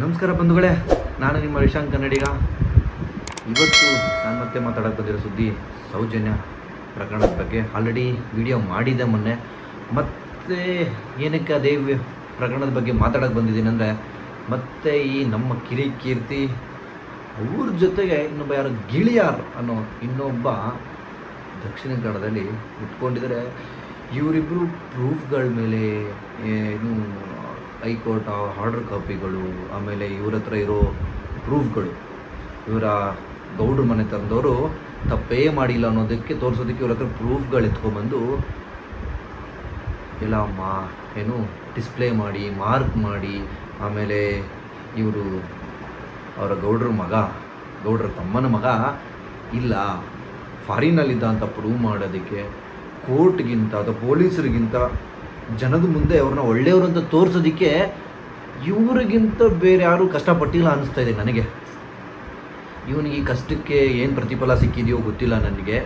ನಮಸ್ಕಾರ ಬಂಧುಗಳೇ, ನಾನು ನಿಮ್ಮ ರಿಶಾಂಕ್ ಕನ್ನಡಿಗ. ಇವತ್ತು ನಾನು ಮತ್ತೆ ಮಾತಾಡೋಕೆ ಬಂದಿರೋ ಸುದ್ದಿ ಸೌಜನ್ಯ ಪ್ರಕರಣದ ಬಗ್ಗೆ. ಆಲ್ರೆಡಿ ವಿಡಿಯೋ ಮಾಡಿದ್ದೆ ಮೊನ್ನೆ. ಮತ್ತೆ ಏನಕ್ಕೆ ಅದೇ ಪ್ರಕರಣದ ಬಗ್ಗೆ ಮಾತಾಡೋಕೆ ಬಂದಿದ್ದೀನಿ ಅಂದರೆ, ಮತ್ತೆ ಈ ನಮ್ಮ ಕಿರಿಕೀರ್ತಿ ಅವ್ರ ಜೊತೆಗೆ ಇನ್ನೊಬ್ಬ ಯಾರು ಗಿಳಿಯಾರ್ ಅನ್ನೋ ಇನ್ನೊಬ್ಬ ದಕ್ಷಿಣ ಕನ್ನಡದಲ್ಲಿ ಉಟ್ಕೊಂಡಿದ್ದಾರೆ. ಇವರಿಬ್ಬರು ಪ್ರೂಫ್ಗಳ ಮೇಲೆ ಏನು ಹೈಕೋರ್ಟ್ ಆರ್ಡರ್ ಕಾಪಿಗಳು, ಆಮೇಲೆ ಇವ್ರ ಹತ್ರ ಇರೋ ಪ್ರೂಫ್ಗಳು, ಇವರ ಗೌಡ್ರ ಮನೆ ತಂದವರು ತಪ್ಪೇ ಮಾಡಿಲ್ಲ ಅನ್ನೋದಕ್ಕೆ ತೋರಿಸೋದಕ್ಕೆ ಇವ್ರ ಹತ್ರ ಪ್ರೂಫ್ಗಳು ಎತ್ಕೊಂಡ್ಬಂದು ಎಲ್ಲ ಏನು ಡಿಸ್ಪ್ಲೇ ಮಾಡಿ, ಮಾರ್ಕ್ ಮಾಡಿ, ಆಮೇಲೆ ಇವರು ಅವರ ಗೌಡ್ರ ತಮ್ಮನ ಮಗ ಇಲ್ಲ ಫಾರಿನಲ್ಲಿದ್ದ ಅಂತ ಪ್ರೂವ್ ಮಾಡೋದಕ್ಕೆ ಕೋರ್ಟ್ಗಿಂತ ಅಥವಾ ಪೊಲೀಸರಿಗಿಂತ ಜನದ ಮುಂದೆ ಅವ್ರನ್ನ ಒಳ್ಳೆಯವರು ಅಂತ ತೋರಿಸೋದಕ್ಕೆ ಇವ್ರಿಗಿಂತ ಬೇರೆ ಯಾರೂ ಕಷ್ಟಪಟ್ಟಿಲ್ಲ ಅನ್ನಿಸ್ತಾ ಇದೆ ನನಗೆ. ಇವನಿಗೆ ಈ ಕಷ್ಟಕ್ಕೆ ಏನು ಪ್ರತಿಫಲ ಸಿಕ್ಕಿದೆಯೋ ಗೊತ್ತಿಲ್ಲ ನನಗೆ.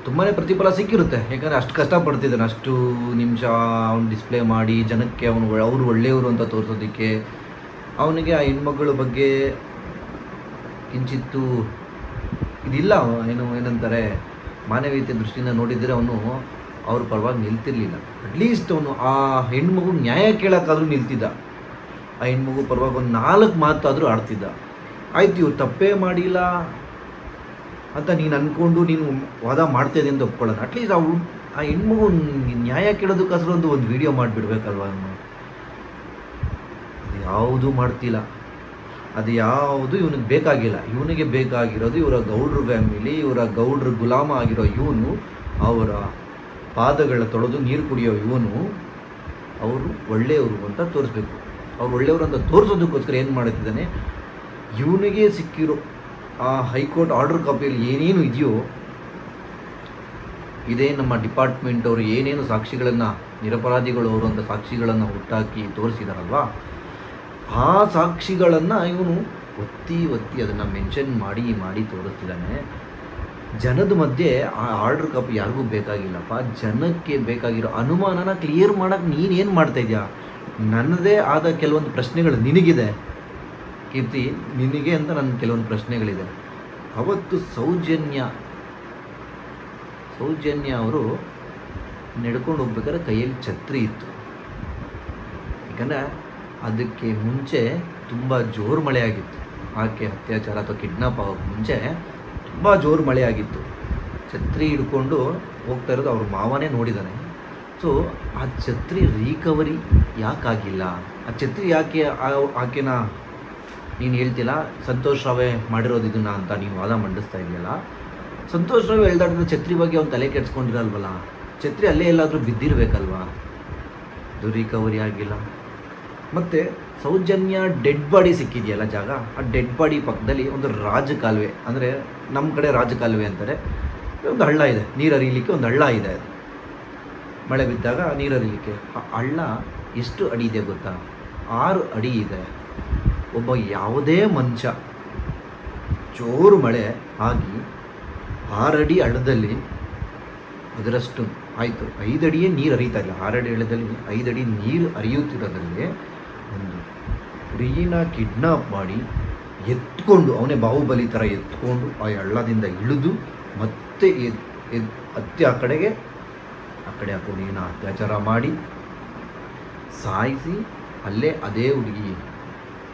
ತುಂಬಾ ಪ್ರತಿಫಲ ಸಿಕ್ಕಿರುತ್ತೆ, ಯಾಕಂದರೆ ಅಷ್ಟು ಕಷ್ಟಪಡ್ತಿದ್ದಾನೆ. ಅಷ್ಟು ನಿಮಿಷ ಅವ್ನು ಡಿಸ್ಪ್ಲೇ ಮಾಡಿ ಜನಕ್ಕೆ ಅವರು ಒಳ್ಳೆಯವರು ಅಂತ ತೋರಿಸೋದಕ್ಕೆ. ಅವನಿಗೆ ಆ ಹೆಣ್ಮಗಳ ಬಗ್ಗೆ ಕಿಂಚಿತ್ತು ಇದಿಲ್ಲ, ಏನಂತಾರೆ ಮಾನವೀಯತೆ ದೃಷ್ಟಿಯಿಂದ ನೋಡಿದರೆ ಅವನು ಅವ್ರ ಪರವಾಗಿ ನಿಲ್ತಿರ್ಲಿಲ್ಲ. ಅಟ್ಲೀಸ್ಟ್ ಅವನು ಆ ಹೆಣ್ಮಗು ನ್ಯಾಯ ಕೇಳೋಕ್ಕಾದ್ರೂ ನಿಲ್ತಿದ್ದ. ಆ ಹೆಣ್ಮಗು ಪರವಾಗಿ ಒಂದು 4 ಮಾತಾದರೂ ಆಡ್ತಿದ್ದ. ಆಯ್ತು, ಇವ್ರು ತಪ್ಪೇ ಮಾಡಿಲ್ಲ ಅಂತ ನೀನು ಅಂದ್ಕೊಂಡು ನೀನು ವಾದ ಮಾಡ್ತಾಯಿದೆ ಅಂತ ಒಪ್ಕೊಳ್ಳೋಣ. ಅಟ್ಲೀಸ್ಟ್ ಆ ಹೆಣ್ಮಗು ನ್ಯಾಯ ಕೇಳೋದಕ್ಕೋಸ್ಕರ ಒಂದು ವಿಡಿಯೋ ಮಾಡಿಬಿಡ್ಬೇಕಲ್ವ. ಅವನು ಅದು ಯಾವುದೂ ಮಾಡ್ತಿಲ್ಲ, ಅದು ಯಾವುದು ಇವನಿಗೆ ಬೇಕಾಗಿಲ್ಲ. ಇವನಿಗೆ ಬೇಕಾಗಿರೋದು ಇವರ ಗೌಡ್ರ ಫ್ಯಾಮಿಲಿ, ಇವರ ಗೌಡ್ರ ಗುಲಾಮ ಆಗಿರೋ ಇವನು, ಅವರ ಪಾದಗಳ ತೊಳೆದು ನೀರು ಕುಡಿಯೋ ಇವನು ಅವರು ಒಳ್ಳೆಯವರು ಅಂತ ತೋರಿಸ್ಬೇಕು. ಅವ್ರು ಒಳ್ಳೆಯವರು ಅಂತ ತೋರಿಸೋದಕ್ಕೋಸ್ಕರ ಏನು ಮಾಡುತ್ತಿದ್ದಾನೆ, ಇವನಿಗೆ ಸಿಕ್ಕಿರೋ ಆ ಹೈಕೋರ್ಟ್ ಆರ್ಡರ್ ಕಾಪಿಯಲ್ಲಿ ಏನೇನು ಇದೆಯೋ, ಇದೇ ನಮ್ಮ ಡಿಪಾರ್ಟ್ಮೆಂಟ್ ಅವರು ಏನೇನು ಸಾಕ್ಷಿಗಳನ್ನು, ನಿರಪರಾಧಿಗಳು ಅವರು ಅಂತ ಸಾಕ್ಷಿಗಳನ್ನು ಹುಟ್ಟಾಕಿ ತೋರಿಸಿದಾರಲ್ವ, ಆ ಸಾಕ್ಷಿಗಳನ್ನು ಇವನು ಒತ್ತಿ ಅದನ್ನು ಮೆನ್ಷನ್ ಮಾಡಿ ತೋರಿಸ್ತಿದ್ದಾನೆ. ಜನದ ಮಧ್ಯೆ ಆ ಆರ್ಡರ್ ಕಾಪಿ ಯಾರಿಗೂ ಬೇಕಾಗಿಲ್ಲಪ್ಪ. ಜನಕ್ಕೆ ಬೇಕಾಗಿರೋ ಅನುಮಾನನ ಕ್ಲಿಯರ್ ಮಾಡೋಕ್ಕೆ ನೀನೇನು ಮಾಡ್ತಾಯಿದ್ಯಾ? ನನ್ನದೇ ಆದ ಕೆಲವೊಂದು ಪ್ರಶ್ನೆಗಳು ನಿನಗಿದೆ ಕೀರ್ತಿ, ನಿನಗೆ ಅಂತ ನನ್ನ ಕೆಲವೊಂದು ಪ್ರಶ್ನೆಗಳಿದೆ. ಅವತ್ತು ಸೌಜನ್ಯ ಅವರು ನಡ್ಕೊಂಡು ಹೋಗ್ಬೇಕಾದ್ರೆ ಕೈಯಲ್ಲಿ ಛತ್ರಿ ಇತ್ತು. ಯಾಕಂದರೆ ಅದಕ್ಕೆ ಮುಂಚೆ ತುಂಬ ಜೋರು ಮಳೆ ಆಗಿತ್ತು. ಆಕೆ ಅತ್ಯಾಚಾರ ಅಥವಾ ಕಿಡ್ನಾಪ್ ಆಗೋಕ್ಕೆ ಮುಂಚೆ ತುಂಬ ಜೋರು ಮಳೆ ಆಗಿತ್ತು. ಛತ್ರಿ ಹಿಡ್ಕೊಂಡು ಹೋಗ್ತಾ ಇರೋದು ಅವ್ರ ಮಾವನೇ ನೋಡಿದ್ದಾನೆ. ಸೊ ಆ ಛತ್ರಿ ರಿಕವರಿ ಯಾಕಾಗಿಲ್ಲ? ಆ ಛತ್ರಿ ಯಾಕೆ ಆಕೆನ ನೀನು ಹೇಳ್ತಿಲ್ಲ ಸಂತೋಷ್ ರಾವೇ ಮಾಡಿರೋದು ಇದನ್ನು ಅಂತ ನೀನು ವಾದ ಮಂಡಿಸ್ತಾ ಇದೆಯಲ್ಲ. ಸಂತೋಷ್ ರಾವ್ ಹೇಳ್ದಾಡಿದ್ರೆ ಛತ್ರಿ ಬಗ್ಗೆ ಅವ್ನು ತಲೆ ಕೆಡ್ಸ್ಕೊಂಡಿರಲ್ವಲ್ಲ. ಛತ್ರಿ ಅಲ್ಲೇ ಎಲ್ಲಾದರೂ ಬಿದ್ದಿರಬೇಕಲ್ವಾ? ಅದು ರಿಕವರಿ ಆಗಿಲ್ಲ. ಮತ್ತು ಸೌಜನ್ಯ ಡೆಡ್ ಬಾಡಿ ಸಿಕ್ಕಿದೆಯಲ್ಲ ಜಾಗ, ಆ ಡೆಡ್ ಬಾಡಿ ಪಕ್ಕದಲ್ಲಿ ಒಂದು ರಾಜಕಾಲುವೆ, ಅಂದರೆ ನಮ್ಮ ಕಡೆ ರಾಜಕಾಲುವೆ ಅಂತಾರೆ, ಒಂದು ಹಳ್ಳ ಇದೆ, ನೀರು ಹರಿಯಲಿಕ್ಕೆ ಒಂದು ಹಳ್ಳ ಇದೆ. ಅದು ಮಳೆ ಬಿದ್ದಾಗ ನೀರು ಹರಿಯಲಿಕ್ಕೆ ಆ ಹಳ್ಳ ಎಷ್ಟು ಅಡಿ ಇದೆ ಗೊತ್ತಾ? 6 ಅಡಿ ಇದೆ. ಒಬ್ಬ ಯಾವುದೇ ಮನುಷ್ಯ ಜೋರು ಮಳೆ ಆಗಿ 6 ಅಡಿ ಹಳ್ಳದಲ್ಲಿ ಅದರಷ್ಟು ಆಯಿತು, 5 ಅಡಿಯೇ ನೀರು ಹರಿತಾ ಇಲ್ಲ, 6 ಅಡಿ ಹಳ್ಳದಲ್ಲಿ 5 ಅಡಿ ನೀರು ಹರಿಯುತ್ತಿರೋದ್ರಲ್ಲಿ ಒಂದು ಹುಡುಗಿನ ಕಿಡ್ನಾಪ್ ಮಾಡಿ ಎತ್ಕೊಂಡು, ಅವನೇ ಬಾಹುಬಲಿ ಥರ ಎತ್ಕೊಂಡು ಆ ಹಳ್ಳದಿಂದ ಇಳಿದು ಮತ್ತೆ ಹತ್ತಿ ಆ ಕಡೆ ಆ ಹುಡುಗಿನ ಅತ್ಯಾಚಾರ ಮಾಡಿ ಸಾಯಿಸಿ, ಅಲ್ಲೇ ಅದೇ ಹುಡುಗಿ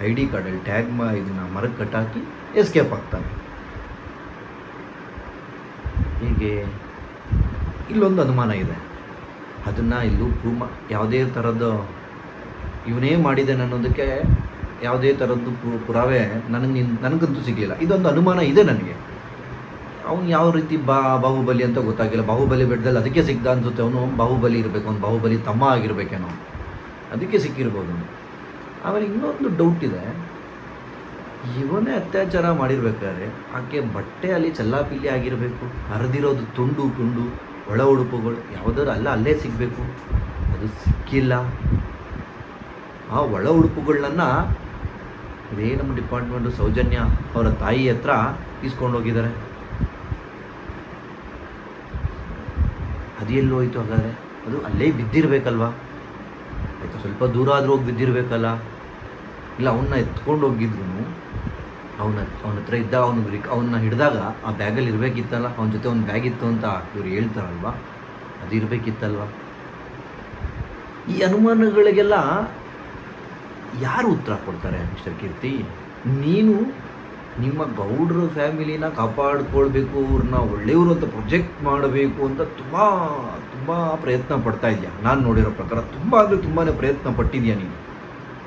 ID ಕಾರ್ಡಲ್ಲಿ ಟ್ಯಾಗ್ ಇದನ್ನು ಮರಕ್ಕೆ ಕಟ್ಟಾಕಿ ಎಸ್ಕೇಪ್ ಆಗ್ತಾನೆ. ಹೀಗೆ ಇಲ್ಲೊಂದು ಅನುಮಾನ ಇದೆ, ಅದನ್ನು ಇಲ್ಲೂ ಯಾವುದೇ ಥರದ ಇವನೇ ಮಾಡಿದ್ದಾನೆ ಅನ್ನೋದಕ್ಕೆ ಯಾವುದೇ ಥರದ್ದು ಪುರಾವೆ ನನಗಂತೂ ಸಿಗಲಿಲ್ಲ. ಇದೊಂದು ಅನುಮಾನ ಇದೆ ನನಗೆ. ಅವನು ಯಾವ ರೀತಿ ಬಾಹುಬಲಿ ಅಂತ ಗೊತ್ತಾಗಿಲ್ಲ. ಬಾಹುಬಲಿ ಬೆಟ್ಟದಲ್ಲಿ ಅದಕ್ಕೆ ಸಿಗ್ದ ಅನಿಸುತ್ತೆ. ಅವನು ಬಾಹುಬಲಿ ಇರಬೇಕು, ಅವ್ನು ಬಾಹುಬಲಿ ತಮ್ಮ ಆಗಿರಬೇಕೇನೋ, ಅದಕ್ಕೆ ಸಿಕ್ಕಿರ್ಬೋದು. ಆಮೇಲೆ ಇನ್ನೊಂದು ಡೌಟ್ ಇದೆ, ಇವನೇ ಅತ್ಯಾಚಾರ ಮಾಡಿರ್ಬೇಕಾದ್ರೆ ಆಕೆ ಬಟ್ಟೆ ಅಲ್ಲಿ ಚಲ್ಲಾಪಿಲ್ಲಿ ಆಗಿರಬೇಕು, ಹರಿದಿರೋದು ತುಂಡು ಒಳ ಉಡುಪುಗಳು ಯಾವುದಾದ್ರು ಅಲ್ಲೇ ಸಿಗಬೇಕು, ಅದು ಸಿಕ್ಕಿಲ್ಲ. ಆ ಒಳ ಉಡುಪುಗಳನ್ನ ಇದೇ ನಮ್ಮ ಡಿಪಾರ್ಟ್ಮೆಂಟು ಸೌಜನ್ಯ ಅವರ ತಾಯಿ ಹತ್ರ ಇಸ್ಕೊಂಡು ಹೋಗಿದ್ದಾರೆ. ಅದು ಎಲ್ಲೋಯ್ತು ಹಾಗಾದರೆ? ಅದು ಅಲ್ಲೇ ಬಿದ್ದಿರಬೇಕಲ್ವಾ? ಆಯಿತು, ಸ್ವಲ್ಪ ದೂರ ಆದರೂ ಹೋಗಿ ಬಿದ್ದಿರಬೇಕಲ್ಲ. ಇಲ್ಲ ಅವನ್ನ ಎತ್ಕೊಂಡು ಹೋಗಿದ್ರು ಅವನ ಹತ್ರ ಇದ್ದ ಅವನ್ನ ಹಿಡಿದಾಗ ಆ ಬ್ಯಾಗಲ್ಲಿ ಇರಬೇಕಿತ್ತಲ್ಲ, ಅವನ ಜೊತೆ ಒಂದು ಬ್ಯಾಗ್ ಇತ್ತು ಅಂತ ಇವ್ರು ಹೇಳ್ತಾರಲ್ವ, ಅದು ಇರಬೇಕಿತ್ತಲ್ವ. ಈ ಅನುಮಾನಗಳಿಗೆಲ್ಲ ಯಾರು ಉತ್ತರ ಕೊಡ್ತಾರೆ ಮಿಸ್ಟರ್ ಕೀರ್ತಿ? ನೀನು ನಿಮ್ಮ ಗೌಡ್ರ ಫ್ಯಾಮಿಲಿನ ಕಾಪಾಡ್ಕೊಳ್ಬೇಕು, ಅವ್ರನ್ನ ಒಳ್ಳೆಯವರು ಅಂತ ಪ್ರೊಜೆಕ್ಟ್ ಮಾಡಬೇಕು ಅಂತ ತುಂಬ ತುಂಬ ಪ್ರಯತ್ನ ಪಡ್ತಾ ಇದೆಯಾ. ನಾನು ನೋಡಿರೋ ಪ್ರಕಾರ ತುಂಬ ಅಂದರೆ ತುಂಬಾ ಪ್ರಯತ್ನ ಪಟ್ಟಿದ್ಯಾ ನೀನು.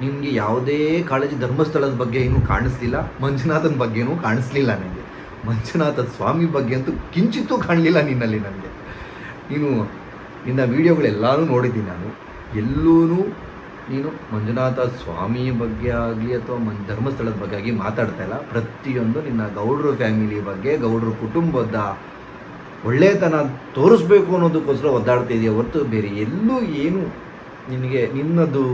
ನಿನಗೆ ಯಾವುದೇ ಕಾಳಜಿ ಧರ್ಮಸ್ಥಳದ ಬಗ್ಗೆ ಏನೂ ಕಾಣಿಸ್ಲಿಲ್ಲ, ಮಂಜುನಾಥನ ಬಗ್ಗೆನೂ ಕಾಣಿಸ್ಲಿಲ್ಲ ನನಗೆ. ಮಂಜುನಾಥ ಸ್ವಾಮಿ ಬಗ್ಗೆ ಅಂತೂ ಕಿಂಚಿತ್ತೂ ಕಾಣಲಿಲ್ಲ ನಿನ್ನಲ್ಲಿ ನನಗೆ. ನೀನು ನಿನ್ನ ವೀಡಿಯೋಗಳೆಲ್ಲನೂ ನೋಡಿದ್ದೀನಿ ನಾನು. ಎಲ್ಲೂ ನೀನು ಮಂಜುನಾಥ ಸ್ವಾಮಿ ಬಗ್ಗೆ ಆಗಲಿ ಅಥವಾ ಧರ್ಮಸ್ಥಳದ ಬಗ್ಗೆ ಆಗಿ ಮಾತಾಡ್ತಾ ಇಲ್ಲ. ಪ್ರತಿಯೊಂದು ನಿನ್ನ ಗೌಡ್ರ ಫ್ಯಾಮಿಲಿ ಬಗ್ಗೆ, ಗೌಡ್ರ ಕುಟುಂಬದ ಒಳ್ಳೆಯತನ ತೋರಿಸ್ಬೇಕು ಅನ್ನೋದಕ್ಕೋಸ್ಕರ ಒದ್ದಾಡ್ತಾ ಇದೆಯಾ ಹೊರತು ಬೇರೆ ಎಲ್ಲೂ ಏನು ನಿನಗೆ ನಿನ್ನದು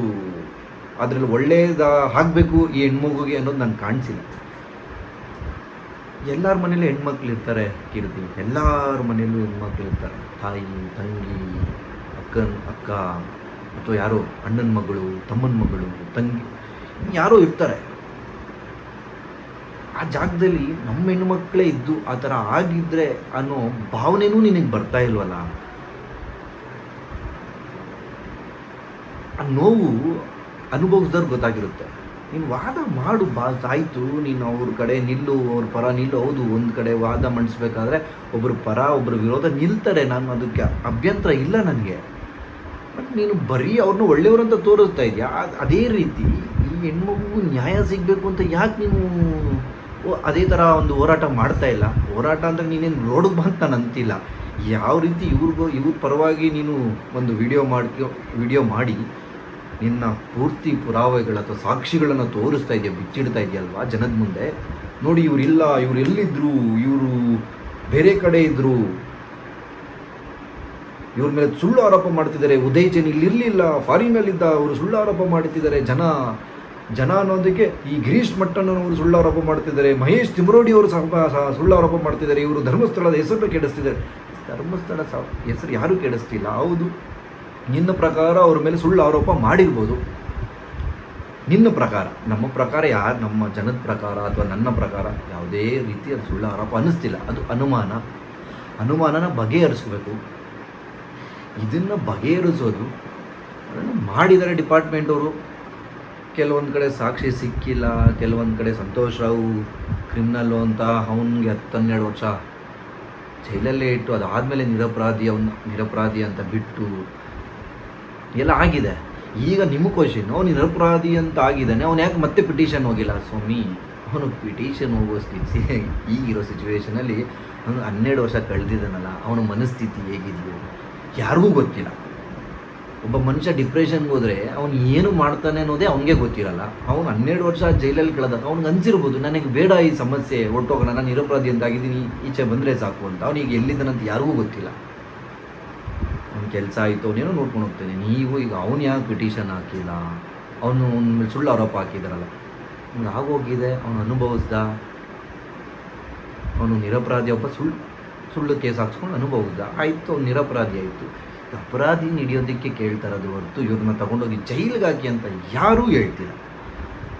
ಅದರಲ್ಲಿ ಒಳ್ಳೆಯದ ಆಗಬೇಕು ಈ ಹೆಣ್ಮಗುಗೆ ಅನ್ನೋದು ನನಗೆ ಕಾಣಿಸಿಲ್ಲ. ಎಲ್ಲರ ಮನೇಲೂ ಹೆಣ್ಮಕ್ಳು ಇರ್ತಾರೆ ಕೀರ್ತಿ, ಎಲ್ಲರ ಮನೇಲೂ ಹೆಣ್ಮಕ್ಳು ಇರ್ತಾರೆ. ತಾಯಿ, ತಂಗಿ, ಅಕ್ಕ ಅಥವಾ ಯಾರೋ ಅಣ್ಣನ ಮಗಳು, ತಮ್ಮನ ಮಗಳು, ತಂಗಿ, ಯಾರೋ ಇರ್ತಾರೆ. ಆ ಜಾಗದಲ್ಲಿ ನಮ್ಮ ಹೆಣ್ಮಕ್ಳೇ ಇದ್ದು ಆ ಥರ ಆಗಿದ್ರೆ ಅನ್ನೋ ಭಾವನೆನೂ ನಿನಗೆ ಬರ್ತಾ ಇಲ್ವಲ್ಲ. ಆ ನೋವು ಅನುಭವಿಸಿದವ್ರು ಗೊತ್ತಾಗಿರುತ್ತೆ. ನೀನು ವಾದ ಮಾಡು ಆಯಿತು, ನೀನು ಅವ್ರ ಕಡೆ ನಿಲ್ಲು, ಅವ್ರ ಪರ ನಿಲ್ಲು. ಹೌದು, ಒಂದು ಕಡೆ ವಾದ ಮಂಡಿಸ್ಬೇಕಾದ್ರೆ ಒಬ್ಬರು ಪರ ಒಬ್ಬರು ವಿರೋಧ ನಿಲ್ತಾರೆ, ನಾನು ಅದಕ್ಕೆ ಅಭ್ಯಂತರ ಇಲ್ಲ ನನಗೆ. ಬಟ್ ನೀನು ಬರೀ ಅವ್ರನ್ನ ಒಳ್ಳೆಯವರಂತ ತೋರಿಸ್ತಾ ಇದೆಯಾ. ಅದೇ ರೀತಿ ಈ ಹೆಣ್ಮಗು ನ್ಯಾಯ ಸಿಗಬೇಕು ಅಂತ ಯಾಕೆ ನೀನು ಅದೇ ಥರ ಒಂದು ಹೋರಾಟ ಮಾಡ್ತಾ ಇಲ್ಲ? ಹೋರಾಟ ಅಂದರೆ ನೀನೇನು ರೋಡಿಗೆ ಬಂತ ನಾನು ಅಂತಿಲ್ಲ. ಯಾವ ರೀತಿ ಇವ್ರ ಪರವಾಗಿ ನೀನು ಒಂದು ವಿಡಿಯೋ ಮಾಡಿ ನಿನ್ನ ಪೂರ್ತಿ ಪುರಾವೆಗಳ ಅಥವಾ ಸಾಕ್ಷಿಗಳನ್ನು ತೋರಿಸ್ತಾ ಇದೆಯಾ, ಬಿಚ್ಚಿಡ್ತಾ ಇದೆಯಲ್ವಾ ಜನದ ಮುಂದೆ. ನೋಡಿ, ಇವರಿಲ್ಲ, ಇವ್ರು ಎಲ್ಲಿದ್ದರು, ಇವರು ಬೇರೆ ಕಡೆ ಇದ್ದರು, ಇವ್ರ ಮೇಲೆ ಸುಳ್ಳು ಆರೋಪ ಮಾಡ್ತಿದ್ದಾರೆ. ಉದಯ್ ಜೈನ್ ಇಲ್ಲಿರಲಿಲ್ಲ, ಫಾರಿನಲ್ಲಿದ್ದ, ಅವರು ಸುಳ್ಳು ಆರೋಪ ಮಾಡ್ತಿದ್ದಾರೆ. ಜನ ಅನ್ನೋದಕ್ಕೆ ಈ ಗಿರೀಶ್ ಮಟ್ಟಣ್ಣನವರು ಸುಳ್ಳು ಆರೋಪ ಮಾಡ್ತಿದ್ದಾರೆ, ಮಹೇಶ್ ತಿಮ್ರೋಡಿ ಅವರು ಸುಳ್ಳು ಆರೋಪ ಮಾಡ್ತಿದ್ದಾರೆ, ಇವರು ಧರ್ಮಸ್ಥಳದ ಹೆಸರನ್ನು ಕೆಡಿಸ್ತಿದ್ದಾರೆ. ಧರ್ಮಸ್ಥಳ ಹೆಸರು ಯಾರೂ ಕೆಡಿಸ್ತಿಲ್ಲ. ಹೌದು, ನಿನ್ನ ಪ್ರಕಾರ ಅವ್ರ ಮೇಲೆ ಸುಳ್ಳು ಆರೋಪ ಮಾಡಿರ್ಬೋದು. ನಿನ್ನ ಪ್ರಕಾರ, ನಮ್ಮ ಪ್ರಕಾರ ನಮ್ಮ ಜನದ ಪ್ರಕಾರ ಅಥವಾ ನನ್ನ ಪ್ರಕಾರ ಯಾವುದೇ ರೀತಿ ಅದು ಸುಳ್ಳು ಆರೋಪ ಅನ್ನಿಸ್ತಿಲ್ಲ. ಅದು ಅನುಮಾನನ ಬಗೆಹರಿಸ್ಬೇಕು. ಇದನ್ನು ಬಗೆಹರಿಸೋದು ಅದನ್ನು ಮಾಡಿದ್ದಾರೆ ಡಿಪಾರ್ಟ್ಮೆಂಟ್ ಅವರು. ಕೆಲವೊಂದು ಕಡೆ ಸಾಕ್ಷಿ ಸಿಕ್ಕಿಲ್ಲ, ಕೆಲವೊಂದು ಕಡೆ ಸಂತೋಷ್ ರಾವ್ ಕ್ರಿಮಿನಲ್ಲು ಅಂತ ಅವನಿಗೆ 10-12 ವರ್ಷ ಜೈಲಲ್ಲೇ ಇಟ್ಟು ಅದಾದಮೇಲೆ ನಿರಪರಾಧಿ ಅಂತ ಬಿಟ್ಟು ಎಲ್ಲ ಆಗಿದೆ. ಈಗ ನಿಮ್ಮ ಕ್ವಶನ್, ಅವನು ನಿರಪರಾಧಿ ಅಂತ ಆಗಿದ್ದಾನೆ, ಅವನು ಯಾಕೆ ಮತ್ತೆ ಪಿಟಿಷನ್ ಹೋಗಿಲ್ಲ? ಸ್ವಾಮಿ, ಅವನು ಪಿಟಿಷನ್ ಹೋಗೋ ಸ್ಥಿತಿ ಈಗಿರೋ ಸಿಚುವೇಷನಲ್ಲಿ ಅವನು 12 ವರ್ಷ ಕಳೆದಿದ್ದಾನಲ್ಲ, ಅವನ ಮನಸ್ಥಿತಿ ಹೇಗಿದೆಯೋ ಯಾರಿಗೂ ಗೊತ್ತಿಲ್ಲ. ಒಬ್ಬ ಮನುಷ್ಯ ಡಿಪ್ರೆಷನ್ಗೆ ಹೋದರೆ ಅವನು ಏನು ಮಾಡ್ತಾನೆ ಅನ್ನೋದೇ ಅವನಿಗೆ ಗೊತ್ತಿರಲ್ಲ. ಅವನು 12 ವರ್ಷ ಜೈಲಲ್ಲಿ ಕಳೆದಾಗ ಅವ್ನಿಗೆ ಅನಿಸಿರ್ಬೋದು, ನನಗೆ ಬೇಡ ಈ ಸಮಸ್ಯೆ, ಹೊರಟೋಗೋಣ, ನಾನು ನಿರಪರಾಧಿ ಅಂತ ಆಗಿದ್ದೀನಿ, ಈಚೆ ಬಂದರೆ ಸಾಕು ಅಂತ. ಅವನಿಗೆ ಎಲ್ಲಿದ್ದಾನಂತ ಯಾರಿಗೂ ಗೊತ್ತಿಲ್ಲ. ಅವ್ನ ಕೆಲಸ ಆಯಿತು, ಅವನೇನೋ ನೋಡ್ಕೊಂಡು ಹೋಗ್ತಾನೆ. ನೀವು ಈಗ ಅವನು ಯಾಕೆ ಪಿಟಿಷನ್ ಹಾಕಿಲ್ಲ? ಅವನು ಮೇಲೆ ಸುಳ್ಳು ಆರೋಪ ಹಾಕಿದಾರಲ್ಲ, ಅವ್ನಿಗೆ ಆಗೋಗಿದೆ, ಅವನು ಅನುಭವಿಸ್ದ. ಅವನು ನಿರಪರಾಧಿ, ಒಬ್ಬ ಸುಳ್ಳು ಕೇಸ್ ಹಾಕ್ಸ್ಕೊಂಡು ಅನುಭವಿಸ್ದ, ಆಯಿತು, ಅವ್ನು ನಿರಪರಾಧಿ ಆಯಿತು. ಅಪರಾಧಿನ ಹಿಡಿಯೋದಕ್ಕೆ ಕೇಳ್ತಾರದು ಹೊರತು ಇವ್ರನ್ನ ತಗೊಂಡೋಗಿ ಜೈಲಿಗೆ ಹಾಕಿ ಅಂತ ಯಾರೂ ಹೇಳ್ತಿಲ್ಲ.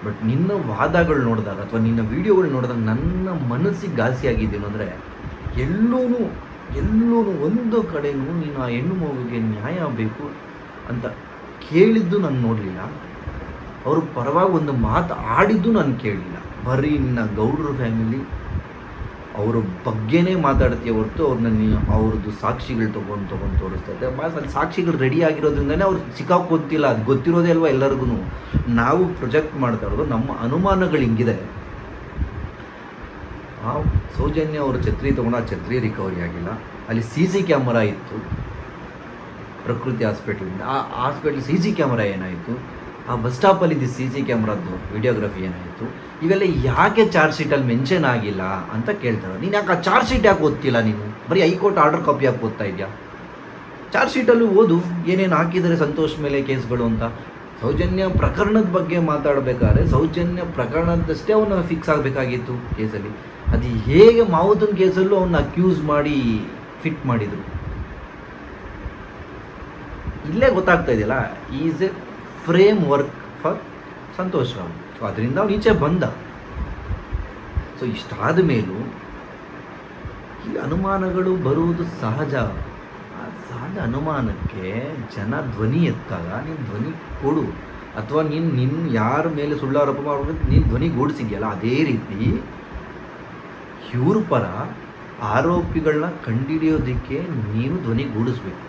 ಬಟ್ ನಿನ್ನ ವಾದಗಳು ನೋಡಿದಾಗ ಅಥವಾ ನಿನ್ನ ವೀಡಿಯೋಗಳು ನೋಡಿದಾಗ ನನ್ನ ಮನಸ್ಸಿಗೆ ಘಾಸಿ ಆಗಿದ್ದೇನು ಅಂದರೆ, ಎಲ್ಲೂ ಒಂದು ಕಡೆಯೂ ನೀನು ಆ ಹೆಣ್ಣು ಮಗುವಿಗೆ ನ್ಯಾಯ ಬೇಕು ಅಂತ ಕೇಳಿದ್ದು ನಾನು ನೋಡಲಿಲ್ಲ. ಅವ್ರ ಪರವಾಗಿ ಒಂದು ಮಾತು ಆಡಿದ್ದು ನಾನು ಕೇಳಲಿಲ್ಲ. ಬರೀ ನಿನ್ನ ಗೌಡ್ರ ಫ್ಯಾಮಿಲಿ ಅವ್ರ ಬಗ್ಗೆನೇ ಮಾತಾಡ್ತೀಯ ಹೊರತು ಅವ್ರದ್ದು ಸಾಕ್ಷಿಗಳು ತೊಗೊಂಡು ತೋರಿಸ್ತಾ ಇದ್ದೆ. ಅಲ್ಲಿ ಸಾಕ್ಷಿಗಳು ರೆಡಿ ಆಗಿರೋದ್ರಿಂದನೇ ಅವ್ರು ಸಿಕ್ಕಾಕೊತ್ತಿಲ್ಲ. ಅದು ಗೊತ್ತಿರೋದೇ ಅಲ್ವಾ ಎಲ್ಲರಿಗೂ. ನಾವು ಪ್ರೊಜೆಕ್ಟ್ ಮಾಡ್ತಾ ಇರೋದು ನಮ್ಮ ಅನುಮಾನಗಳು ಹಿಂಗಿದೆ. ಆ ಸೌಜನ್ಯ ಅವರು ಛತ್ರಿ ತೊಗೊಂಡು ಆ ಛತ್ರಿ ರಿಕವರಿ ಆಗಿಲ್ಲ. ಅಲ್ಲಿ CC ಕ್ಯಾಮರಾ ಇತ್ತು ಪ್ರಕೃತಿ ಹಾಸ್ಪಿಟ್ಲಿಂದ. ಆ ಹಾಸ್ಪಿಟ್ಲ್ CC ಕ್ಯಾಮರಾ ಏನಾಯಿತು? ಆ ಬಸ್ ಸ್ಟಾಪಲ್ಲಿದ್ದು CC ಕ್ಯಾಮ್ರಾದ್ದು ವಿಡಿಯೋಗ್ರಫಿ ಏನಾಯಿತು? ಇವೆಲ್ಲ ಯಾಕೆ ಚಾರ್ಜ್ ಶೀಟಲ್ಲಿ ಮೆನ್ಷನ್ ಆಗಿಲ್ಲ ಅಂತ ಕೇಳ್ತಾರೆ. ನೀನು ಯಾಕೆ ಆ ಚಾರ್ಜ್ ಶೀಟ್ ಯಾಕೆ ಓದ್ತಿಲ್ಲ? ನೀನು ಬರೀ ಹೈಕೋರ್ಟ್ ಆರ್ಡರ್ ಕಾಪಿ ಯಾಕೆ ಓದ್ತಾ ಇದೆಯಾ? ಚಾರ್ಜ್ ಶೀಟಲ್ಲೂ ಓದು ಏನೇನು ಹಾಕಿದರೆ ಸಂತೋಷ್ ಮೇಲೆ ಕೇಸ್ಗಳು ಅಂತ. ಸೌಜನ್ಯ ಪ್ರಕರಣದ ಬಗ್ಗೆ ಮಾತಾಡಬೇಕಾದ್ರೆ ಸೌಜನ್ಯ ಪ್ರಕರಣದಷ್ಟೇ ಅವನ್ನ ಫಿಕ್ಸ್ ಆಗಬೇಕಾಗಿತ್ತು ಕೇಸಲ್ಲಿ. ಅದು ಹೇಗೆ ಮಾವುತನ ಕೇಸಲ್ಲೂ ಅವನ್ನ ಅಕ್ಯೂಸ್ ಮಾಡಿ ಫಿಟ್ ಮಾಡಿದರು. ಇಲ್ಲೇ ಗೊತ್ತಾಗ್ತಾ ಇದೆಯಲ್ಲ, is A frame work for Santosh Rao. So ಅದರಿಂದ ಅವನು ಈಚೆ ಬಂದ. ಸೊ ಇಷ್ಟಾದ ಮೇಲೂ ಈ ಅನುಮಾನಗಳು ಬರುವುದು ಸಹಜ. ಆ ಸಹಜ ಅನುಮಾನಕ್ಕೆ ಜನ ಧ್ವನಿ ಎತ್ತಾಗ ನೀನು ಧ್ವನಿ ಕೊಡು, ಅಥವಾ ನಿನ್ನ ಯಾರ ಮೇಲೆ ಸುಳ್ಳು ಆರೋಪ ಮಾಡೋದು ನೀನು ಧ್ವನಿ ಗೂಡಿಸಿದ್ಯಲ್ಲ, ಅದೇ ರೀತಿ ಇವ್ರ ಪರ ಆರೋಪಿಗಳನ್ನ ಕಂಡುಹಿಡಿಯೋದಕ್ಕೆ ನೀನು ಧ್ವನಿ ಗೂಡಿಸ್ಬೇಕು.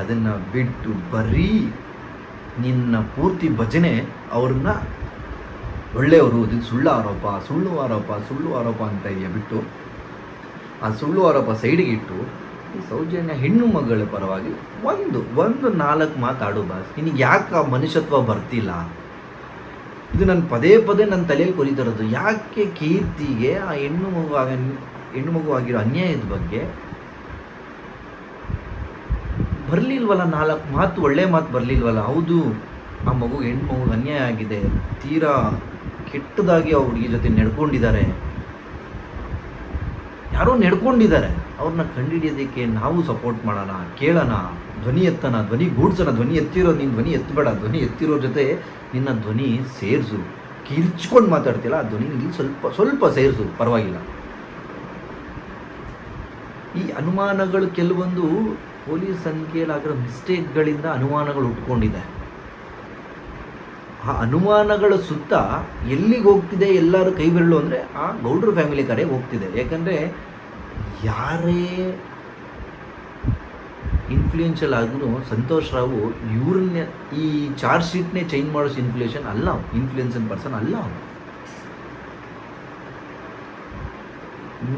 ಅದನ್ನು ಬಿಟ್ಟು ಬರೀ ನಿನ್ನ ಪೂರ್ತಿ ಭಜನೆ ಅವ್ರನ್ನ ಒಳ್ಳೆಯವರು, ಇದು ಸುಳ್ಳು ಆರೋಪ ಅಂತ ಇದೆಯಾ ಬಿಟ್ಟು ಆ ಸುಳ್ಳು ಆರೋಪ ಸೈಡಿಗೆ ಇಟ್ಟು ಈ ಸೌಜನ್ಯ ಹೆಣ್ಣು ಮಗಳ ಪರವಾಗಿ ಒಂದು 4 ಮಾತಾಡು ಬಾಸ್. ನಿನಗೆ ಯಾಕೆ ಆ ಮನುಷ್ಯತ್ವ ಬರ್ತಿಲ್ಲ? ಇದು ನನ್ನ ಪದೇ ನನ್ನ ತಲೆಯಲ್ಲಿ ಕೊರಿತಿರೋದು. ಯಾಕೆ ಕೀರ್ತಿಗೆ ಆ ಹೆಣ್ಣು ಮಗು ಆಗಿರೋ ಅನ್ಯಾಯದ ಬಗ್ಗೆ ಬರಲಿಲ್ವಲ್ಲ? 4 ಮಾತು, ಒಳ್ಳೆ ಮಾತು ಬರಲಿಲ್ವಲ್ಲ? ಹೌದು, ಆ ಹೆಣ್ಣು ಮಗುಗೆ ಅನ್ಯಾಯ ಆಗಿದೆ, ತೀರಾ ಕೆಟ್ಟದಾಗಿ ಆ ಹುಡುಗಿ ಜೊತೆ ನಡ್ಕೊಂಡಿದ್ದಾರೆ, ಯಾರೋ ನಡ್ಕೊಂಡಿದ್ದಾರೆ, ಅವ್ರನ್ನ ಕಂಡುಹಿಡಿಯೋದಕ್ಕೆ ನಾವು ಸಪೋರ್ಟ್ ಮಾಡೋಣ, ಕೇಳೋಣ, ಧ್ವನಿ ಎತ್ತೋಣ, ಧ್ವನಿ ಗೂಡ್ಸೋಣ. ಧ್ವನಿ ಎತ್ತಿರೋದು ನೀನು ಧ್ವನಿ ಎತ್ತಬೇಡ, ಧ್ವನಿ ಎತ್ತಿರೋ ಜೊತೆ ನಿನ್ನ ಧ್ವನಿ ಸೇರಿಸು. ಕಿರ್ಚ್ಕೊಂಡು ಮಾತಾಡ್ತಿಲ್ಲ, ಆ ಧ್ವನಿ ಇಲ್ಲಿ ಸ್ವಲ್ಪ ಸೇರಿಸು, ಪರವಾಗಿಲ್ಲ. ಈ ಅನುಮಾನಗಳು ಕೆಲವೊಂದು ಪೊಲೀಸ್ ತನಿಖೆಯಲ್ಲಾಗಿರೋ ಮಿಸ್ಟೇಕ್ಗಳಿಂದ ಅನುಮಾನಗಳು ಹುಟ್ಕೊಂಡಿದೆ. ಆ ಅನುಮಾನಗಳ ಸುತ್ತ ಎಲ್ಲಿಗೆ ಹೋಗ್ತಿದೆ ಎಲ್ಲರೂ ಕೈ ಬೆರಳು ಅಂದರೆ ಆ ಗೌಡ್ರ ಫ್ಯಾಮಿಲಿ ಕಡೆಗೆ ಹೋಗ್ತಿದೆ. ಯಾಕಂದರೆ ಯಾರೇ ಇನ್ಫ್ಲೂಯೆನ್ಷಿಯಲ್ ಆದ್ರೂ ಸಂತೋಷ್ ರಾವು ಇವ್ರನ್ನ ಈ ಚಾರ್ಜ್ ಶೀಟ್ನೇ ಚೇಂಜ್ ಮಾಡೋಷ್ಟು ಇನ್ಫ್ಲೂಯೆನ್ಸಿಂಗ್ ಪರ್ಸನ್ ಅಲ್ಲ.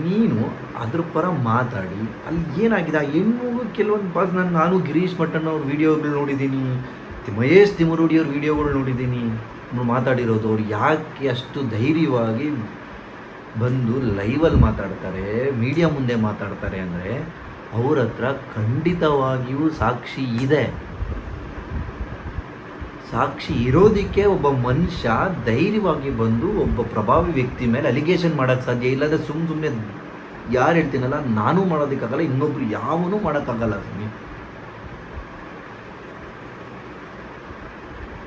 ನೀನು ಅದ್ರ ಪರ ಮಾತಾಡಿ ಅಲ್ಲಿ ಏನಾಗಿದೆ ಆ ಹೆಣ್ಣು ಕೆಲವೊಂದು ಪಾಸ್ ನಾನು ಗಿರೀಶ್ ಮಟ್ಟನ್ ಅವ್ರ ವೀಡಿಯೋಗಳು ನೋಡಿದ್ದೀನಿ, ಮಹೇಶ್ ತಿಮರೋಡಿ ಅವ್ರ ವೀಡಿಯೋಗಳು ನೋಡಿದ್ದೀನಿ, ಮಾತಾಡಿರೋದು. ಅವ್ರು ಯಾಕೆ ಅಷ್ಟು ಧೈರ್ಯವಾಗಿ ಬಂದು ಲೈವಲ್ಲಿ ಮಾತಾಡ್ತಾರೆ, ಮೀಡಿಯಾ ಮುಂದೆ ಮಾತಾಡ್ತಾರೆ ಅಂದರೆ ಅವ್ರ ಹತ್ರ ಖಂಡಿತವಾಗಿಯೂ ಸಾಕ್ಷಿ ಇದೆ. ಸಾಕ್ಷಿ ಇರೋದಕ್ಕೆ ಒಬ್ಬ ಮನುಷ್ಯ ಧೈರ್ಯವಾಗಿ ಬಂದು ಒಬ್ಬ ಪ್ರಭಾವಿ ವ್ಯಕ್ತಿ ಮೇಲೆ ಅಲಿಗೇಷನ್ ಮಾಡೋಕ್ಕೆ ಸಾಧ್ಯ. ಇಲ್ಲದೆ ಸುಮ್ಮನೆ ಯಾರು ಹೇಳ್ತೀನಲ್ಲ ನಾನು ಮಾಡೋದಕ್ಕಾಗಲ್ಲ, ಇನ್ನೊಬ್ರು ಯಾವನೂ ಮಾಡೋಕ್ಕಾಗಲ್ಲ.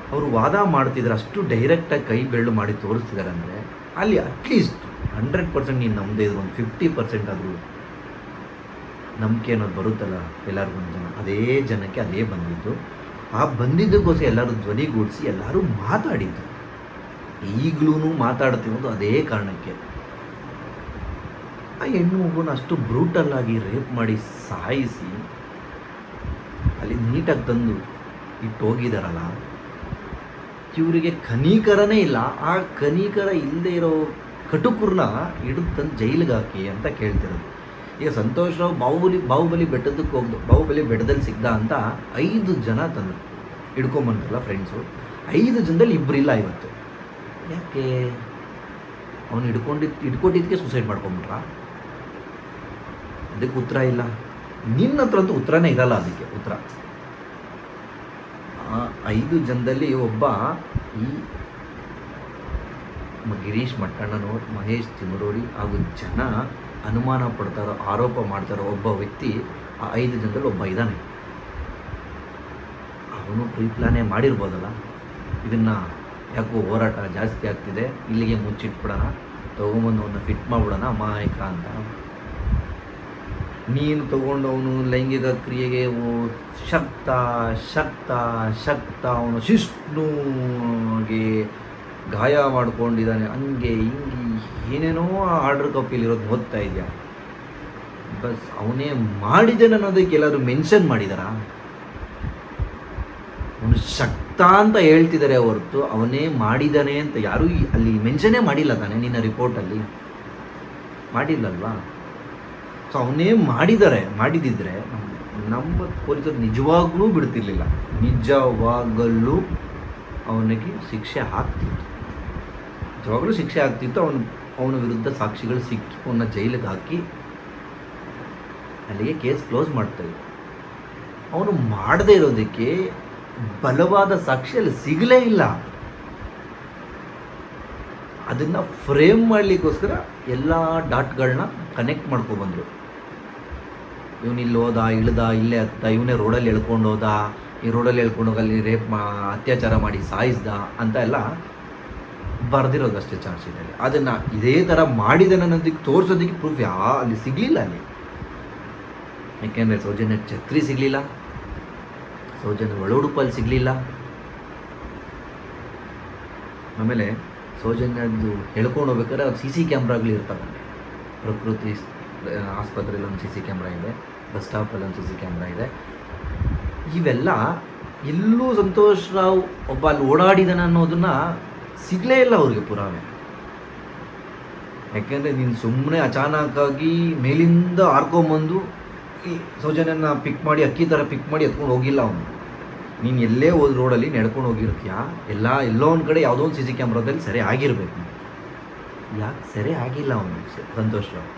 ಅವರು ವಾದ ಮಾಡ್ತಿದ್ರೆ ಅಷ್ಟು ಡೈರೆಕ್ಟಾಗಿ ಕೈ ಬೆರಳು ಮಾಡಿ ತೋರಿಸ್ತಿದ್ದಾರೆ ಅಂದರೆ ಅಲ್ಲಿ ಅಟ್ಲೀಸ್ಟ್ 100% ನೀನು ನಮ್ಮದೇ ಇದು ಒಂದು 50% ಆದರೂ ನಂಬಿಕೆ ಅನ್ನೋದು ಬರುತ್ತಲ್ಲ ಎಲ್ಲರಿಗೂ. ಜನ ಅದೇ ಜನಕ್ಕೆ ಅದೇ ಬಂದಿದ್ದು. ಆ ಬಂದಿದ್ದಕ್ಕೋಸ್ಕರ ಎಲ್ಲರೂ ಧ್ವನಿಗೂಡಿಸಿ ಎಲ್ಲರೂ ಮಾತಾಡಿದ್ದು. ಈಗಲೂ ಮಾತಾಡ್ತಿರೋದು ಅದೇ ಕಾರಣಕ್ಕೆ. ಆ ಹೆಣ್ಣು ಮಗುನ ಅಷ್ಟು ಬ್ರೂಟಲ್ಲಾಗಿ ರೇಪ್ ಮಾಡಿ ಸಾಯಿಸಿ ಅಲ್ಲಿ ನೀಟಾಗಿ ತಂದು ಇಟ್ಟು ಹೋಗಿದಾರಲ್ಲ, ಇವರಿಗೆ ಕನೀಕರನೇ ಇಲ್ಲ. ಆ ಕನೀಕರ ಇಲ್ಲದೆ ಇರೋ ಕಟುಕರನ್ನ ಹಿಡಿದು ತಂದು ಜೈಲಿಗೆ ಹಾಕಿ ಅಂತ ಕೇಳ್ತಿರೋದು. ಈಗ ಸಂತೋಷ್ ರಾವ್ ಬಾಹುಬಲಿ ಬೆಟ್ಟದಲ್ಲಿ ಸಿಗ್ದ ಅಂತ 5 ಜನ ತಂದರು ಹಿಡ್ಕೊಂಬಂದ್ರಲ್ಲ ಫ್ರೆಂಡ್ಸು. 5 ಜನದಲ್ಲಿ 2 ಇಲ್ಲ ಇವತ್ತು. ಯಾಕೆ? ಅವನು ಹಿಡ್ಕೊಟ್ಟಿದ್ದಕ್ಕೆ ಸೂಸೈಡ್ ಮಾಡ್ಕೊಂಬಿಟ್ರ? ಅದಕ್ಕೆ ಉತ್ತರ ಇಲ್ಲ. ನಿನ್ನ ಹತ್ರ ಅಂತೂ ಉತ್ತರನೇ ಇರಲ್ಲ. ಅದಕ್ಕೆ ಉತ್ತರ 5 ಜನದಲ್ಲಿ ಒಬ್ಬ ಈ ಗಿರೀಶ್ ಮಟ್ಟಣ್ಣನವರು, ಮಹೇಶ್ ತಿಮರೋಡಿ ಹಾಗೂ ಜನ ಅನುಮಾನ ಪಡ್ತಾರೋ ಆರೋಪ ಮಾಡ್ತಾರೋ ಒಬ್ಬ ವ್ಯಕ್ತಿ ಆ 5 ಜನದಲ್ಲಿ ಒಬ್ಬ ಇದ್ದಾನೆ. ಅವನು ಪ್ರೀಪ್ಲಾನೇ ಮಾಡಿರ್ಬೋದಲ್ಲ, ಇದನ್ನು ಯಾಕೋ ಹೋರಾಟ ಜಾಸ್ತಿ ಆಗ್ತಿದೆ, ಇಲ್ಲಿಗೆ ಮುಚ್ಚಿಟ್ಬಿಡೋಣ, ತೊಗೊಂಬಂದು ಅವನ್ನ ಫಿಟ್ ಮಾಡಿಬಿಡೋಣ ಅಮಾಯಕ ಅಂತ. ನೀನು ತಗೊಂಡವನು ಲೈಂಗಿಕ ಕ್ರಿಯೆಗೆ ಶಕ್ತ ಅವನು ಶಿಷ್ಣುಗೆ ಗಾಯ ಮಾಡ್ಕೊಂಡಿದ್ದಾನೆ, ಹಂಗೆ ಹಿಂಗೆ ಏನೇನೋ ಆರ್ಡರ್ ಕಾಪಿಲಿರೋದು ಓದ್ತಾ ಇದೆಯಾ? ಬಸ್ ಅವನೇ ಮಾಡಿದ್ದಾನೆ ಅನ್ನೋದಕ್ಕೆ ಎಲ್ಲರೂ ಮೆನ್ಷನ್ ಮಾಡಿದಾರಾ? ಅವನು ಶಕ್ತ ಅಂತ ಹೇಳ್ತಿದ್ದಾರೆ ಹೊರತು ಅವನೇ ಮಾಡಿದ್ದಾನೆ ಅಂತ ಯಾರೂ ಅಲ್ಲಿ ಮೆನ್ಷನ್ನೇ ಮಾಡಿಲ್ಲ ತಾನೆ ನಿನ್ನ ರಿಪೋರ್ಟಲ್ಲಿ? ಮಾಡಿಲ್ಲಲ್ವಾ? ಸೊ ಅವನೇ ಮಾಡಿದಿದ್ರೆ ನಮ್ಮ ಪೊಲೀಸರು ನಿಜವಾಗ್ಲೂ ಬಿಡ್ತಿರ್ಲಿಲ್ಲ. ನಿಜವಾಗಲೂ ಅವನಿಗೆ ಶಿಕ್ಷೆ ಆಗ್ತಿತ್ತು. ಅವನ ವಿರುದ್ಧ ಸಾಕ್ಷಿಗಳು ಸಿಕ್ಕಿ ಅವನ್ನ ಜೈಲಿಗೆ ಹಾಕಿ ಅಲ್ಲಿಗೆ ಕೇಸ್ ಕ್ಲೋಸ್ ಮಾಡ್ತಾರೆ. ಅವನು ಮಾಡದೇ ಇರೋದಕ್ಕೆ ಬಲವಾದ ಸಾಕ್ಷಿ ಅಲ್ಲಿ ಸಿಗಲೇ ಇಲ್ಲ. ಅದನ್ನು ಫ್ರೇಮ್ ಮಾಡಲಿಕ್ಕೋಸ್ಕರ ಎಲ್ಲ ಡಾಟ್ಗಳನ್ನ ಕನೆಕ್ಟ್ ಮಾಡ್ಕೊಬಂದರು. ಇವನು ಇಲ್ಲಿ ಹೋದ, ಇಲ್ಲೇ ಹತ್ತ, ಇವನೇ ರೋಡಲ್ಲಿ ಎಳ್ಕೊಂಡು ಹೋದ, ಈ ರೋಡಲ್ಲಿ ಎಳ್ಕೊಂಡೋಗಿ ಅಲ್ಲಿ ಅತ್ಯಾಚಾರ ಮಾಡಿ ಸಾಯಿಸ್ದ ಅಂತ ಎಲ್ಲ ಬರೆದಿರೋದು ಅಷ್ಟೇ ಚಾರ್ಜ್ ಶೀಟಲ್ಲಿ. ಅದನ್ನು ಇದೇ ಥರ ಮಾಡಿದ ಅನ್ನೋದಕ್ಕೆ ತೋರಿಸೋದಕ್ಕೆ ಪ್ರೂಫ್ ಅಲ್ಲಿ ಸಿಗಲಿಲ್ಲ ಅಲ್ಲಿ. ಯಾಕೆಂದರೆ ಸೌಜನ್ಯ ಛತ್ರಿ ಸಿಗಲಿಲ್ಲ, ಸೌಜನ್ಯ ಒಳಉಡುಪಲ್ಲಿ ಸಿಗಲಿಲ್ಲ. ಆಮೇಲೆ ಸೌಜನ್ಯದ್ದು ಹೇಳ್ಕೊಂಡು ಹೋಗ್ಬೇಕಾದ್ರೆ ಅದು CC ಕ್ಯಾಮ್ರಾಗಳು ಇರ್ತವೆ. ಪ್ರಕೃತಿ ಆಸ್ಪತ್ರೆಯಲ್ಲಿ ಒಂದು CC ಕ್ಯಾಮ್ರಾ ಇದೆ, ಬಸ್ ಸ್ಟಾಪಲ್ಲಿ ಒಂದು CC ಕ್ಯಾಮ್ರಾ ಇದೆ. ಇವೆಲ್ಲ ಎಲ್ಲೂ ಸಂತೋಷ್ ರಾವ್ ಒಬ್ಬ ಅಲ್ಲಿ ಓಡಾಡಿದಾನೆ ಅನ್ನೋದನ್ನು ಸಿಗಲೇ ಇಲ್ಲ ಅವ್ರಿಗೆ ಪುರಾವೆ. ಯಾಕೆಂದರೆ ನೀನು ಸುಮ್ಮನೆ ಅಚಾನಕ್ಕಾಗಿ ಮೇಲಿಂದ ಹಾರ್ಕೊಂಬಂದು ಈ ಸೌಜನ್ಯನ ಪಿಕ್ ಮಾಡಿ ಅಕ್ಕಿ ಥರ ಪಿಕ್ ಮಾಡಿ ಎತ್ಕೊಂಡು ಹೋಗಿಲ್ಲ ಅವನು. ನೀನು ಎಲ್ಲೇ ಹೋದ ರೋಡಲ್ಲಿ ನಡ್ಕೊಂಡು ಹೋಗಿರ್ತೀಯ, ಎಲ್ಲೋ ಒಂದು ಕಡೆ ಯಾವುದೋ ಒಂದು CC ಕ್ಯಾಮ್ರಾದಲ್ಲಿ ಸೆರೆ ಆಗಿರಬೇಕು. ಯಾಕೆ ಸೆರೆ ಆಗಿಲ್ಲ ಅವನು ಸಂತೋಷ್ ರಾವ್?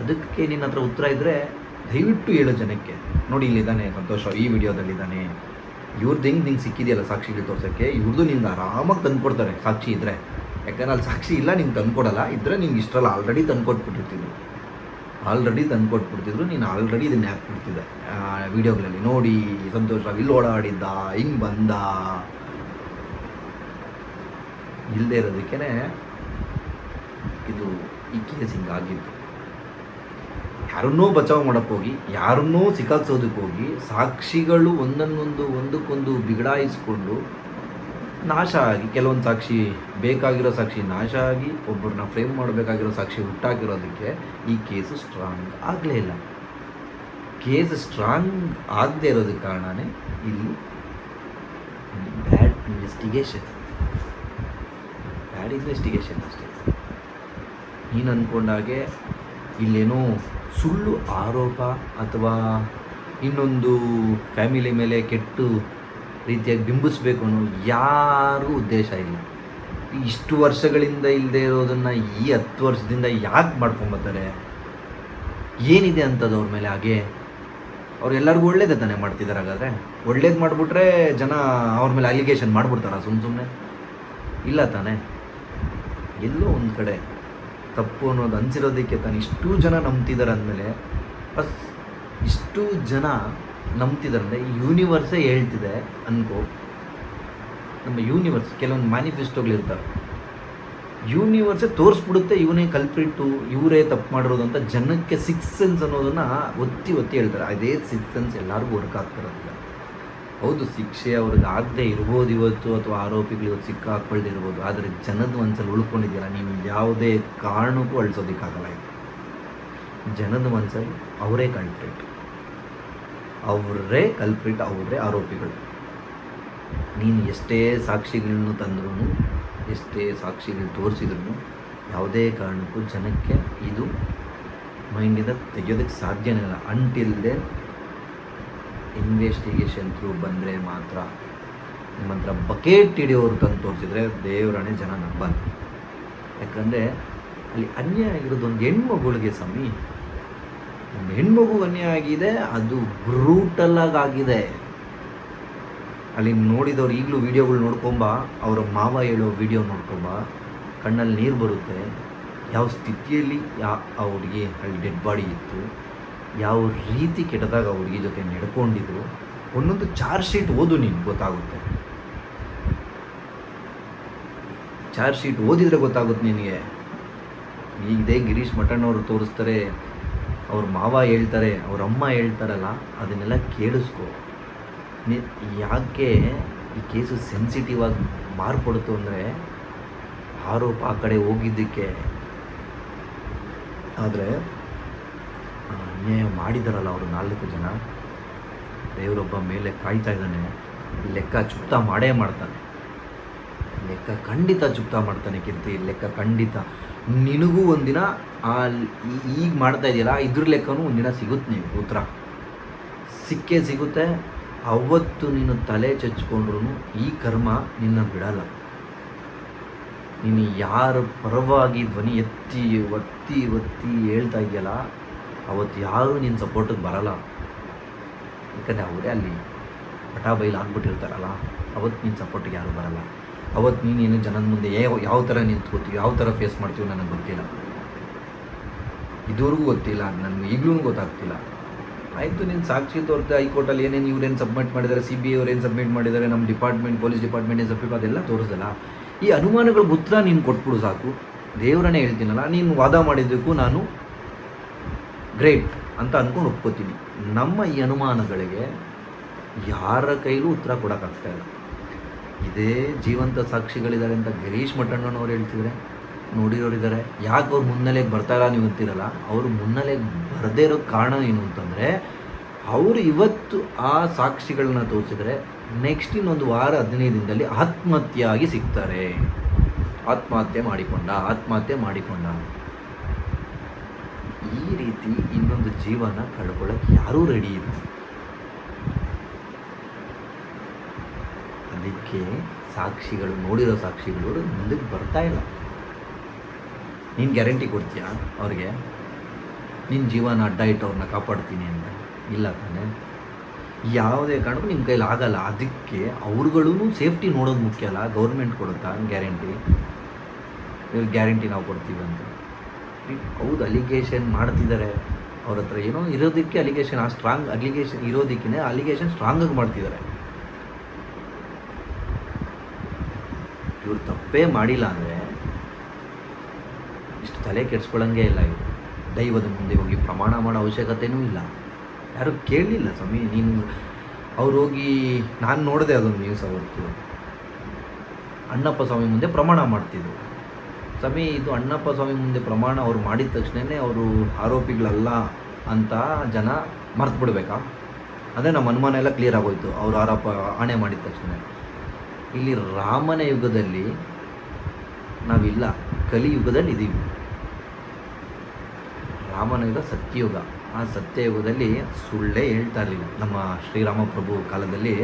ಅದಕ್ಕೆ ನಿನ್ನ ಹತ್ರ ಉತ್ತರ ಇದ್ದರೆ ದಯವಿಟ್ಟು ಹೇಳೋ ಜನಕ್ಕೆ, ನೋಡಿ ಇಲ್ಲಿದ್ದಾನೆ ಸಂತೋಷ್ ರಾವ್, ಈ ವಿಡಿಯೋದಲ್ಲಿದ್ದಾನೆ, ಇವ್ರದ್ದು ನಿಂಗೆ ಸಿಕ್ಕಿದೆಯಲ್ಲ ಸಾಕ್ಷಿಗಳು ತೋರ್ಸೋಕ್ಕೆ, ಇವ್ರದ್ದು ನಿಂಗೆ ಆರಾಮಾಗಿ ತಂದುಕೊಡ್ತಾರೆ ಸಾಕ್ಷಿ ಇದ್ದರೆ. ಯಾಕಂದ್ರೆ ಅಲ್ಲಿ ಸಾಕ್ಷಿ ಇಲ್ಲ, ನಿಂಗೆ ತಂದುಕೊಡಲ್ಲ. ಇದ್ದರೆ ನಿಂಗೆ ಇಷ್ಟರಲ್ಲ ಆಲ್ರೆಡಿ ತಂದುಕೊಟ್ಬಿಟ್ಟಿರ್ತಿದ್ರು, ನೀನು ಆಲ್ರೆಡಿ ಇದನ್ನು ಹಾಕ್ಬಿಡ್ತಿದ್ದೆ ವೀಡಿಯೋಗಳಲ್ಲಿ. ನೋಡಿ ಸಂತೋಷ್ ರಾವ್ ಇಲ್ಲಿ ಓಡಾಡಿದ್ದ, ಹಿಂಗೆ ಬಂದ. ಇಲ್ಲದೆ ಇರೋದಕ್ಕೇ ಇದು ಈ ಕೇಸ್ ಹಿಂಗಾಗಿತ್ತು. ಯಾರನ್ನೂ ಬಚಾವ್ ಮಾಡೋಕ್ಕೆ ಹೋಗಿ, ಯಾರನ್ನೂ ಸಿಕ್ಕಾಕ್ಸೋದಕ್ಕೆ ಹೋಗಿ, ಸಾಕ್ಷಿಗಳು ಒಂದಕ್ಕೊಂದು ಬಿಗಡಾಯಿಸ್ಕೊಂಡು ನಾಶ ಆಗಿ, ಕೆಲವೊಂದು ಸಾಕ್ಷಿ ಬೇಕಾಗಿರೋ ಸಾಕ್ಷಿ ನಾಶ ಆಗಿ, ಒಬ್ಬರನ್ನ ಫ್ರೇಮ್ ಮಾಡಬೇಕಾಗಿರೋ ಸಾಕ್ಷಿ ಹುಟ್ಟಾಕಿರೋದಕ್ಕೆ ಈ ಕೇಸು ಸ್ಟ್ರಾಂಗ್ ಆಗಲೇ ಇಲ್ಲ. ಕೇಸ್ ಸ್ಟ್ರಾಂಗ್ ಆಗದೆ ಇರೋದಕ್ಕೆ ಕಾರಣನೇ ಇಲ್ಲಿ ಬ್ಯಾಡ್ ಇನ್ವೆಸ್ಟಿಗೇಷನ್ ಅಷ್ಟೇ. ನೀನು ಅಂದ್ಕೊಂಡಾಗೆ ಇಲ್ಲೇನೋ ಸುಳ್ಳು ಆರೋಪ ಅಥವಾ ಇನ್ನೊಂದು ಫ್ಯಾಮಿಲಿ ಮೇಲೆ ಕೆಟ್ಟು ರೀತಿಯಾಗಿ ಬಿಂಬಿಸ್ಬೇಕು ಅನ್ನೋ ಯಾರೂ ಉದ್ದೇಶ ಇಲ್ಲ. ಇಷ್ಟು ವರ್ಷಗಳಿಂದ ಇಲ್ಲದೆ ಇರೋದನ್ನು ಈ 10 ವರ್ಷದಿಂದ ಯಾಕೆ ಮಾಡ್ಕೊಂಬತ್ತಾರೆ? ಏನಿದೆ ಅಂಥದ್ದು ಅವ್ರ ಮೇಲೆ? ಹಾಗೆ ಅವ್ರೆಲ್ಲರಿಗೂ ಒಳ್ಳೇದೇ ತಾನೇ ಮಾಡ್ತಿದ್ದಾರೆ. ಹಾಗಾದರೆ ಒಳ್ಳೇದು ಮಾಡಿಬಿಟ್ರೆ ಜನ ಅವ್ರ ಮೇಲೆ ಅಲಿಗೇಷನ್ ಮಾಡಿಬಿಡ್ತಾರ ಸುಮ್ಮನೆ? ಇಲ್ಲ ತಾನೇ. ಎಲ್ಲೋ ಒಂದು ಕಡೆ ತಪ್ಪು ಅನ್ನೋದು ಅನಿಸಿರೋದಕ್ಕೆ ತಾನು ಇಷ್ಟು ಜನ ನಂಬ್ತಿದ್ದಾರೆ ಅಂದಮೇಲೆ, ಇಷ್ಟು ಜನ ನಂಬ್ತಿದ್ದಾರೆ ಅಂದರೆ ಯೂನಿವರ್ಸೇ ಹೇಳ್ತಿದೆ ಅನ್ಕೋ. ನಮ್ಮ ಯೂನಿವರ್ಸ್ ಕೆಲವೊಂದು ಮ್ಯಾನಿಫೆಸ್ಟೋಗಳಿರ್ತವೆ, ಯೂನಿವರ್ಸೇ ತೋರಿಸ್ಬಿಡುತ್ತೆ ಇವನೇ ಕಲ್ಪ್ರಿಟ್ಟು, ಇವರೇ ತಪ್ಪು ಮಾಡಿರೋದು ಅಂತ. ಜನಕ್ಕೆ 6th ಸೆನ್ಸ್ ಅನ್ನೋದನ್ನು ಒತ್ತಿ ಹೇಳ್ತಾರೆ. ಅದೇ 6th ಸೆನ್ಸ್ ಎಲ್ಲರಿಗೂ ವರ್ಕ್ ಆಗ್ತಿರೋದಿಲ್ಲ. ಹೌದು, ಶಿಕ್ಷೆ ಅವ್ರಿಗೆ ಆಗದೆ ಇರ್ಬೋದು ಇವತ್ತು, ಅಥವಾ ಆರೋಪಿಗಳು ಇವತ್ತು ಸಿಕ್ಕಾಕೊಳ್ದೆ ಇರ್ಬೋದು. ಆದರೆ ಜನದ ಮನಸ್ಸಲ್ಲಿ ಉಳ್ಕೊಂಡಿದ್ದೀರಾ, ನೀವು ಯಾವುದೇ ಕಾರಣಕ್ಕೂ ಅಳಿಸೋದಕ್ಕಾಗಲ್ಲ. ಇದು ಜನದ ಮನಸ್ಸಲ್ಲಿ ಅವರೇ ಕಲ್ಪ್ರಿಟ್, ಅವರೇ ಆರೋಪಿಗಳು. ನೀನು ಎಷ್ಟೇ ಸಾಕ್ಷಿಗಳನ್ನು ತಂದ್ರೂ, ಎಷ್ಟೇ ಸಾಕ್ಷಿಗಳು ತೋರಿಸಿದ್ರು, ಯಾವುದೇ ಕಾರಣಕ್ಕೂ ಜನಕ್ಕೆ ಇದು ಮೈಂಡಿಂದ ತೆಗೆಯೋದಕ್ಕೆ ಸಾಧ್ಯನೇ ಇಲ್ಲ. ಅಂಟಿಲ್ ದೆನ್ ಇನ್ವೆಸ್ಟಿಗೇಷನ್ ಥ್ರೂ ಬಂದರೆ ಮಾತ್ರ. ನಿಮ್ಮ ಹತ್ರ ಬಕೆಟ್ ಹಿಡಿಯೋರು ತಂದು ತೋರಿಸಿದ್ರೆ ದೇವರಾಣೆ ಜನ ನಂಬಲ್ಲ. ಯಾಕಂದರೆ ಅಲ್ಲಿ ಅನ್ಯಾಯ ಆಗಿರೋದು ಒಂದು ಹೆಣ್ಮಗುಳಿಗೆ ಸ್ವಾಮಿ, ಒಂದು ಹೆಣ್ಮಗು ಅನ್ಯಾಯ ಆಗಿದೆ, ಅದು ಬ್ರೂಟಲ್ಲಾಗಿ ಆಗಿದೆ. ಅಲ್ಲಿ ನೋಡಿದವ್ರು ಈಗಲೂ ವೀಡಿಯೋಗಳು ನೋಡ್ಕೊಂಬ, ಅವರ ಮಾವ ಹೇಳೋ ವೀಡಿಯೋ ನೋಡ್ಕೊಂಬ, ಕಣ್ಣಲ್ಲಿ ನೀರು ಬರುತ್ತೆ. ಯಾವ ಸ್ಥಿತಿಯಲ್ಲಿ ಆ ಹುಡುಗಿ ಅಲ್ಲಿ ಡೆಡ್ ಬಾಡಿ ಇತ್ತು, ಯಾವ ರೀತಿ ಕೆಟ್ಟದಾಗ ಆ ಹುಡುಗಿ ಜೊತೆ ನಡ್ಕೊಂಡಿದ್ರು, ಒಂದೊಂದು ಚಾರ್ಜ್ ಶೀಟ್ ಓದು, ನೀನು ಗೊತ್ತಾಗುತ್ತೆ. ಚಾರ್ಜ್ ಶೀಟ್ ಓದಿದರೆ ಗೊತ್ತಾಗುತ್ತೆ ನಿನಗೆ. ಇದೇ ಗಿರೀಶ್ ಮಠಣ್ಣ ಅವರು ತೋರಿಸ್ತಾರೆ, ಅವ್ರ ಮಾವ ಹೇಳ್ತಾರೆ, ಅವ್ರ ಅಮ್ಮ ಹೇಳ್ತಾರಲ್ಲ, ಅದನ್ನೆಲ್ಲ ಕೇಳಿಸ್ಕೊ. ಯಾಕೆ ಈ ಕೇಸು ಸೆನ್ಸಿಟಿವ್ ಆಗಿ ಮಾರ್ಪಡ್ತು ಅಂದರೆ ಆರೋಪ ಆ ಕಡೆ ಹೋಗಿದ್ದಕ್ಕೆ. ಆದರೆ ಅನ್ಯಾಯ ಮಾಡಿದಾರಲ್ಲ ಅವರು 4 ಜನ, ದೇವರೊಬ್ಬ ಮೇಲೆ ಕಾಯ್ತಾ ಇದ್ದಾನೆ. ಲೆಕ್ಕ ಚುಕ್ತಾ ಮಾಡೇ ಮಾಡ್ತಾನೆ, ಲೆಕ್ಕ ಖಂಡಿತ ಚುಕ್ತಾ ಮಾಡ್ತಾನೆ ಕೀರ್ತಿ, ಲೆಕ್ಕ ಖಂಡಿತ. ನಿನಗೂ ಒಂದಿನ ಈಗ ಮಾಡ್ತಾ ಇದೆಯಲ್ಲ ಇದ್ರ ಲೆಕ್ಕನೂ ಒಂದಿನ ಸಿಗುತ್ತೆ, ನೀವು ಉತ್ತರ ಸಿಕ್ಕೇ ಸಿಗುತ್ತೆ. ಅವತ್ತು ನೀನು ತಲೆ ಚಚ್ಕೊಂಡ್ರೂ ಈ ಕರ್ಮ ನಿನ್ನ ಬಿಡಲ್ಲ. ನೀನು ಯಾರ ಪರವಾಗಿ ಧ್ವನಿ ಎತ್ತಿ ಒತ್ತಿ ಹೇಳ್ತಾ ಇದೆಯಲ್ಲ, ಅವತ್ತು ಯಾರೂ ನಿನ್ನ ಸಪೋರ್ಟಿಗೆ ಬರಲ್ಲ. ಯಾಕಂದರೆ ಅವರೇ ಅಲ್ಲಿ ಪಟಾ ಬೈಲು ಆಗ್ಬಿಟ್ಟಿರ್ತಾರಲ್ಲ, ಅವತ್ತು ನಿನ್ನ ಸಪೋರ್ಟಿಗೆ ಯಾರೂ ಬರಲ್ಲ. ಅವತ್ತು ನೀನೇನು ಜನದ ಮುಂದೆ ಯಾವ ಥರ ನಿಂತ್ಕೋತೀವಿ, ಯಾವ ಥರ ಫೇಸ್ ಮಾಡ್ತೀವಿ ನನಗೆ ಗೊತ್ತಿಲ್ಲ, ಇದುವರೆಗೂ ಗೊತ್ತಿಲ್ಲ, ನನಗೆ ಈಗಲೂ ಗೊತ್ತಾಗ್ತಿಲ್ಲ. ಆಯಿತು, ನೀನು ಸಾಕ್ಷಿ ತೋರಿಸ್ದೆ, ಹೈಕೋರ್ಟಲ್ಲಿ ಏನೇನು ಇವ್ರೇನು ಸಬ್ಮಿಟ್ ಮಾಡಿದ್ದಾರೆ, CBI ಅವ್ರು ಏನು ಸಬ್ಮಿಟ್ ಮಾಡಿದ್ದಾರೆ, ನಮ್ಮ ಡಿಪಾರ್ಟ್ಮೆಂಟ್, ಪೊಲೀಸ್ ಡಿಪಾರ್ಟ್ಮೆಂಟ್ ಏನು ಸಬ್ಮಿಟ್, ಅದೆಲ್ಲ ತೋರಿಸಲ್ಲ. ಈ ಅನುಮಾನಗಳಿಗೆ ಉತ್ತರ ನೀನು ಕೊಟ್ಬಿಡು ಸಾಕು. ದೇವರನ್ನೇ ಹೇಳ್ತೀನಲ್ಲ, ನೀನು ವಾದ ಮಾಡಿದ್ದಕ್ಕೂ ನಾನು ಗ್ರೇಟ್ ಅಂತ ಅಂದ್ಕೊಂಡು ಒಪ್ಕೋತೀನಿ. ನಮ್ಮ ಈ ಅನುಮಾನಗಳಿಗೆ ಯಾರ ಕೈಲೂ ಉತ್ತರ ಕೊಡೋಕ್ಕಾಗ್ತಾ ಇಲ್ಲ. ಇದೇ ಜೀವಂತ ಸಾಕ್ಷಿಗಳಿದ್ದಾರೆ ಅಂತ ಗಿರೀಶ್ ಮಠಣ್ಣನವ್ರು ಹೇಳ್ತಿದ್ರೆ ನೋಡಿರೋರಿದ್ದಾರೆ. ಯಾಕೆ ಅವ್ರು ಮುನ್ನೆಲೆಗೆ ಬರ್ತಾಯಿಲ್ಲ ನೀವು ಗೊತ್ತಿರಲ್ಲ. ಅವರು ಮುನ್ನೆಲೆಗೆ ಬರದೇ ಇರೋ ಕಾರಣ ಏನು ಅಂತಂದರೆ, ಅವರು ಇವತ್ತು ಆ ಸಾಕ್ಷಿಗಳನ್ನ ತೋರಿಸಿದ್ರೆ ನೆಕ್ಸ್ಟ್ ಇನ್ನೊಂದು ವಾರ 15 ದಿನದಲ್ಲಿ ಆತ್ಮಹತ್ಯೆಯಾಗಿ ಸಿಗ್ತಾರೆ. ಆತ್ಮಹತ್ಯೆ ಮಾಡಿಕೊಂಡ ಈ ರೀತಿ ಇನ್ನೊಂದು ಜೀವನ ಕಳ್ಕೊಳ್ಳೋಕೆ ಯಾರೂ ರೆಡಿ ಇಲ್ಲ. ಅದಕ್ಕೆ ಸಾಕ್ಷಿಗಳು, ನೋಡಿರೋ ಸಾಕ್ಷಿಗಳು ಮುಂದಕ್ಕೆ ಬರ್ತಾ ಇಲ್ಲ. ನೀನು ಗ್ಯಾರಂಟಿ ಕೊಡ್ತೀಯಾ ಅವ್ರಿಗೆ ನಿನ್ನ ಜೀವನ ಅಡ್ಡ ಇಟ್ಟು ಅವ್ರನ್ನ ಕಾಪಾಡ್ತೀನಿ ಅಂತ? ಇಲ್ಲ ತಾನೆ. ಯಾವುದೇ ಕಾರಣಕ್ಕೂ ನಿಮ್ಮ ಕೈಲಿ ಆಗಲ್ಲ. ಅದಕ್ಕೆ ಅವ್ರುಗಳೂ ಸೇಫ್ಟಿ ನೋಡೋದು ಮುಖ್ಯ ಅಲ್ಲ. ಗೌರ್ಮೆಂಟ್ ಕೊಡುತ್ತಾ ಗ್ಯಾರಂಟಿ? ಇವ್ರಿಗೆ ಗ್ಯಾರಂಟಿ ನಾವು ಕೊಡ್ತೀವಿ ಅಂತ? ಹೌದು, ಅಲಿಗೇಷನ್ ಮಾಡ್ತಿದ್ದಾರೆ ಅವ್ರ ಹತ್ರ. ಏನೋ ಇರೋದಕ್ಕೆ ಅಲಿಗೇಷನ್, ಆ ಸ್ಟ್ರಾಂಗ್ ಅಲಿಗೇಷನ್ ಇರೋದಕ್ಕೆ ಅಲಿಗೇಷನ್ ಸ್ಟ್ರಾಂಗಾಗಿ ಮಾಡ್ತಿದ್ದಾರೆ. ಇವ್ರು ತಪ್ಪೇ ಮಾಡಿಲ್ಲ ಅಂದರೆ ಇಷ್ಟು ತಲೆ ಕೆಡಿಸ್ಕೊಳ್ಳಂಗೆ ಇಲ್ಲ. ಇವರು ದೈವದ ಮುಂದೆ ಹೋಗಿ ಪ್ರಮಾಣ ಮಾಡೋ ಅವಶ್ಯಕತೆಯೂ ಇಲ್ಲ. ಯಾರು ಕೇಳಲಿಲ್ಲ ಸ್ವಾಮಿ. ನೀನು ಅವ್ರು ಹೋಗಿ, ನಾನು ನೋಡಿದೆ ಅದೊಂದು ನ್ಯೂಸ್ ಅವತ್ತು, ಅಣ್ಣಪ್ಪ ಸ್ವಾಮಿ ಮುಂದೆ ಪ್ರಮಾಣ ಮಾಡ್ತಿದ್ರು. ಸ್ವಾಮಿ, ಇದು ಅಣ್ಣಪ್ಪ ಸ್ವಾಮಿ ಮುಂದೆ ಪ್ರಮಾಣ ಅವ್ರು ಮಾಡಿದ ತಕ್ಷಣವೇ ಅವರು ಆರೋಪಿಗಳಲ್ಲ ಅಂತ ಜನ ಮರ್ತು ಬಿಡಬೇಕಾ? ಅಂದರೆ ನಮ್ಮ ಅನುಮಾನ ಎಲ್ಲ ಕ್ಲಿಯರ್ ಆಗೋಯ್ತು ಅವರು ಆಣೆ ಮಾಡಿದ ತಕ್ಷಣ. ಇಲ್ಲಿ ರಾಮನ ಯುಗದಲ್ಲಿ ನಾವಿಲ್ಲ, ಕಲಿಯುಗದಲ್ಲಿ ಇದ್ದೀವಿ. ರಾಮನ ಯುಗ ಸತ್ಯಯುಗ. ಆ ಸತ್ಯಯುಗದಲ್ಲಿ ಸುಳ್ಳೇ ಹೇಳ್ತಾ ಇರಲಿಲ್ಲ. ನಮ್ಮ ಶ್ರೀರಾಮ ಪ್ರಭು ಕಾಲದಲ್ಲಿ